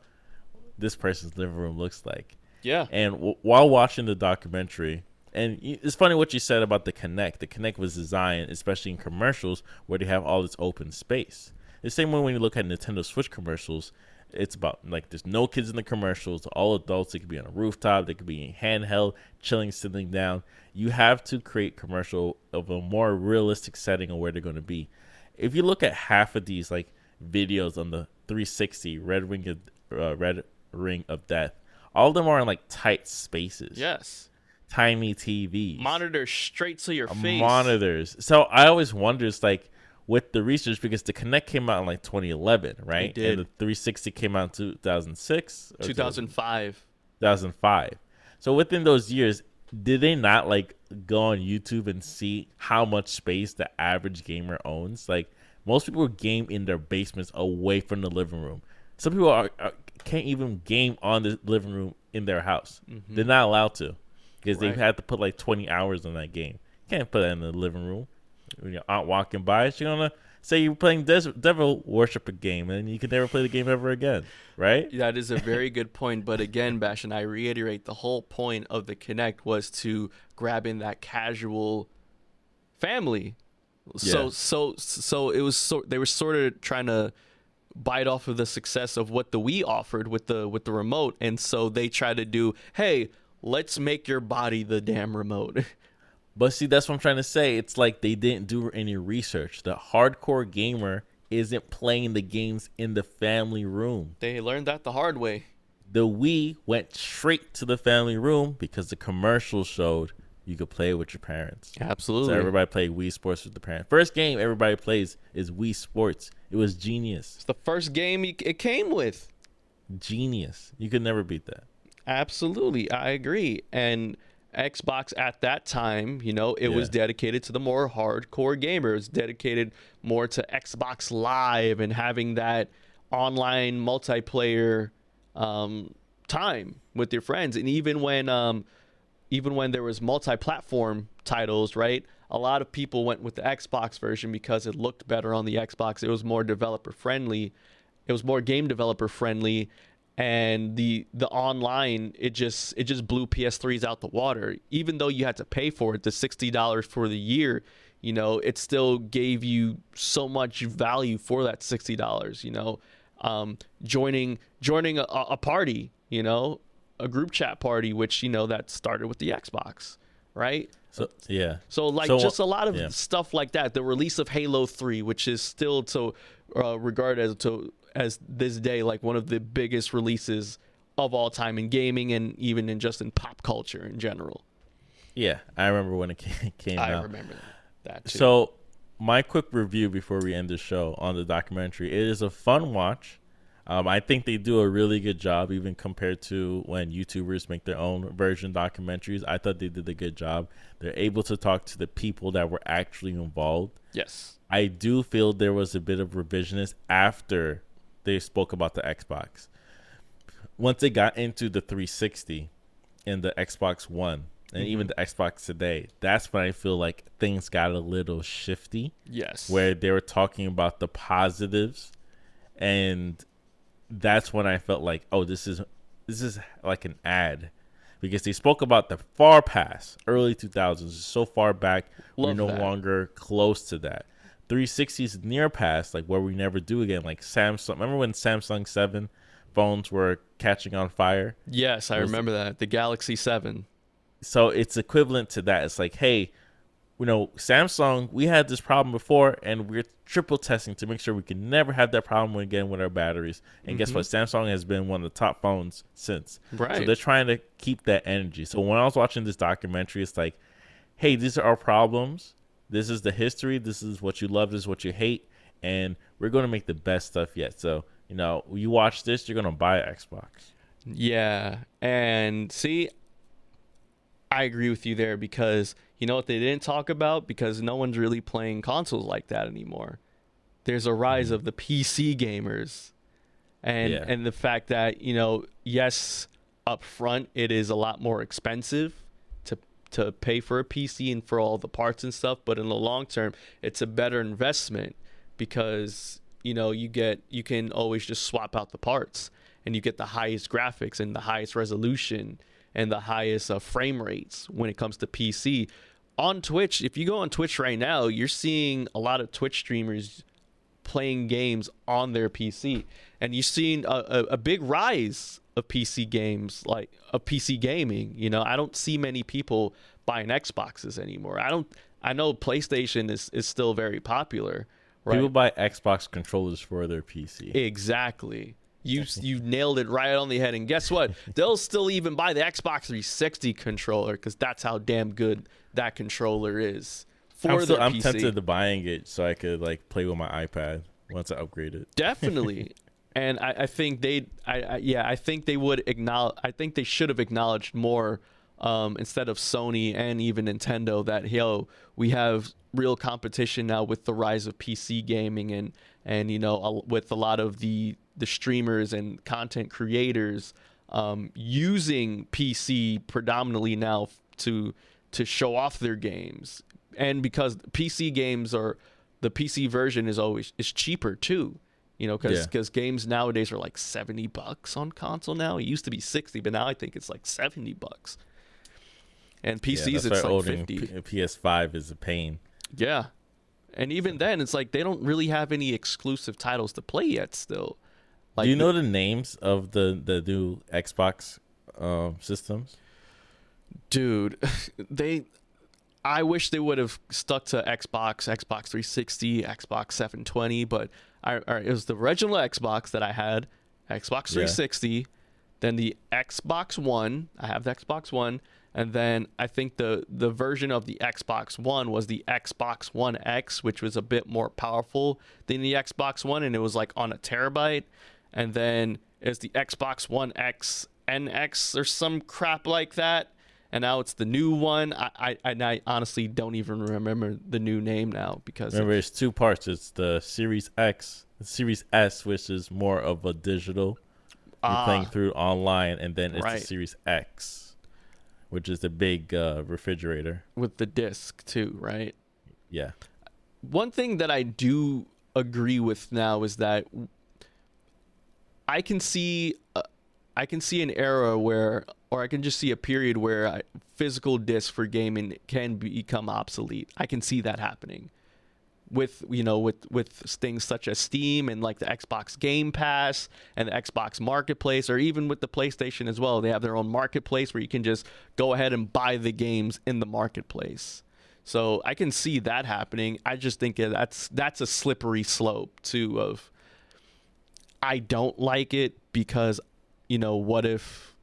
this person's living room looks like. Yeah. And while watching the documentary, and it's funny what you said about the Kinect. The Kinect was designed, especially in commercials, where they have all this open space. The same way when you look at Nintendo Switch commercials, it's about, like, there's no kids in the commercials, all adults. They could be on a rooftop, they could be in handheld, chilling, sitting down. You have to create commercial of a more realistic setting of where they're going to be. If you look at half of these, like, videos on the 360 Red Ring of Death, all of them are in, like, tight spaces. Yes. Tiny TVs. Monitors straight to your face. Monitors. So I always wonder, it's like, with the research, because the Kinect came out in like 2011, right? It did. And the 360 came out in 2006? 2005. 2005. So within those years, did they not like go on YouTube and see how much space the average gamer owns? Like, most people game in their basements away from the living room. Some people can't even game on the living room in their house. Mm-hmm. They're not allowed to, because they've had to put like 20 hours on that game. You can't put that in the living room. When your aunt walking by, she's gonna say you're playing devil worship a game, and you can never play the game ever again, right? That is a very good point. But again, Bash, and I reiterate, the whole point of the Kinect was to grab in that casual family. Yeah. So it was they were sort of trying to bite off of the success of what the Wii offered with the remote, and so they tried to do, hey, let's make your body the damn remote. But see, that's what I'm trying to say. It's like they didn't do any research. The hardcore gamer isn't playing the games in the family room. They learned that the hard way. The Wii went straight to the family room because the commercial showed you could play it with your parents. Absolutely. So everybody played Wii Sports with the parents. First game everybody plays is Wii Sports. It was genius. It's the first game it came with. Genius. You could never beat that. Absolutely. I agree. And Xbox at that time, it was dedicated to the more hardcore gamers, dedicated more to Xbox Live and having that online multiplayer time with your friends. And even when there was multi-platform titles, right, a lot of people went with the Xbox version because it looked better on the Xbox. It was more developer friendly. It was more game developer friendly. And the online, it just blew PS3s out the water. Even though you had to pay for it, the $60 for the year, it still gave you so much value for that $60. Joining a party, a group chat party, which that started with the Xbox, right? So just a lot of stuff like that. The release of Halo 3, which is still regarded as this day like one of the biggest releases of all time in gaming and even in pop culture in general. Yeah, I remember when it came out. I remember that too. So my quick review before we end the show on the documentary: it is a fun watch. I think they do a really good job, even compared to when YouTubers make their own version documentaries. I thought they did a good job. They're able to talk to the people that were actually involved. Yes. I do feel there was a bit of revisionist after they spoke about the Xbox. Once they got into the 360 and the Xbox One and even the Xbox today, that's when I feel like things got a little shifty. Yes. Where they were talking about the positives, and that's when I felt like, oh, this is like an ad, because they spoke about the far past, early 2000s, so far back. We're no longer close to that. 360's near past, like where we never do again, like Samsung. Remember when Samsung 7 phones were catching on fire? Yes, I remember that. The Galaxy 7. So it's equivalent to that. It's like, hey, Samsung, we had this problem before, and we're triple testing to make sure we can never have that problem again with our batteries. And guess what? Samsung has been one of the top phones since. Right. So they're trying to keep that energy. So when I was watching this documentary, it's like, hey, these are our problems. This is the history. This is what you love. This is what you hate. And we're going to make the best stuff yet. So, you watch this, you're going to buy an Xbox. Yeah. And see, I agree with you there because you know what they didn't talk about? Because no one's really playing consoles like that anymore. There's a rise of the PC gamers. And the fact that, yes, up front, it is a lot more expensive to pay for a PC and for all the parts and stuff. But in the long term, it's a better investment because, you can always just swap out the parts and you get the highest graphics and the highest resolution and the highest frame rates when it comes to PC. On Twitch, if you go on Twitch right now, you're seeing a lot of Twitch streamers playing games on their PC. And you're seeing a big rise of PC games, like of PC gaming. I don't see many people buying Xboxes anymore. I know PlayStation is still very popular. Right? People buy Xbox controllers for their PC. Exactly. You nailed it right on the head. And guess what? They'll still even buy the Xbox 360 controller because that's how damn good that controller is for their PC. I'm tempted to buying it so I could play with my iPad once I upgrade it. Definitely. And I think I think they would acknowledge. I think they should have acknowledged more instead of Sony and even Nintendo that we have real competition now with the rise of PC gaming and with a lot of the streamers and content creators using PC predominantly now to show off their games. And because PC games the PC version is cheaper too. Because games nowadays are like $70 on console now. It used to be 60, but now I think it's like $70. And PCs, it's like 50. PS5 is a pain. Yeah. And even then, it's like they don't really have any exclusive titles to play yet still. Do you know the names of the new Xbox systems? Dude, I wish they would have stuck to Xbox 360, Xbox 720, but it was the original Xbox that I had, Xbox 360, then the Xbox One. I have the Xbox One, and then I think the version of the Xbox One was the Xbox One X, which was a bit more powerful than the Xbox One, and it was like on a terabyte. And then it's the Xbox One X NX or some crap like that. And now it's the new one. I honestly don't even remember the new name now because remember it's two parts. It's the Series X, the Series S, which is more of a digital. You're playing through online, and then it's the Series X, which is the big refrigerator with the disc too, right? Yeah. One thing that I do agree with now is that I can see an era where, or I can just see a period where physical discs for gaming can become obsolete. I can see that happening with things such as Steam and like the Xbox Game Pass and the Xbox Marketplace, or even with the PlayStation as well. They have their own marketplace where you can just go ahead and buy the games in the marketplace. So I can see that happening. I just think that's a slippery slope too of I don't like it because what if,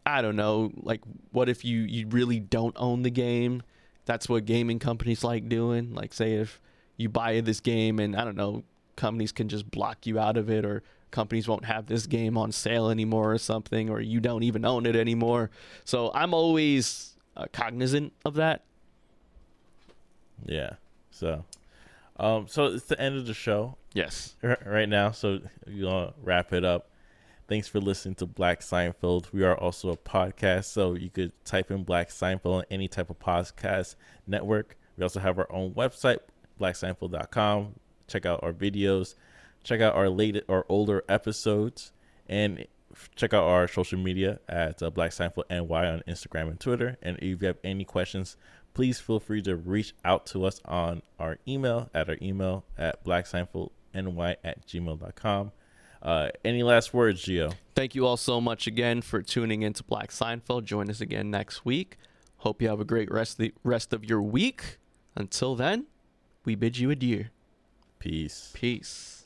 I don't know, like what if you really don't own the game? That's what gaming companies like doing. Like say if you buy this game and I don't know, companies can just block you out of it, or companies won't have this game on sale anymore or something, or you don't even own it anymore. So I'm always cognizant of that. Yeah. So it's the end of the show. Yes. Right now. So we're going to wrap it up. Thanks for listening to Black Seinfeld. We are also a podcast, so you could type in Black Seinfeld on any type of podcast network. We also have our own website, blackseinfeld.com. Check out our videos. Check out our latest or older episodes. And check out our social media at Black Seinfeld NY on Instagram and Twitter. And if you have any questions, please feel free to reach out to us on our email at blackseinfeldny@gmail.com. Any last words, Gio? Thank you all so much again for tuning into Black Seinfeld. Join us again next week. Hope you have a great rest of your week. Until then, we bid you adieu. Peace. Peace.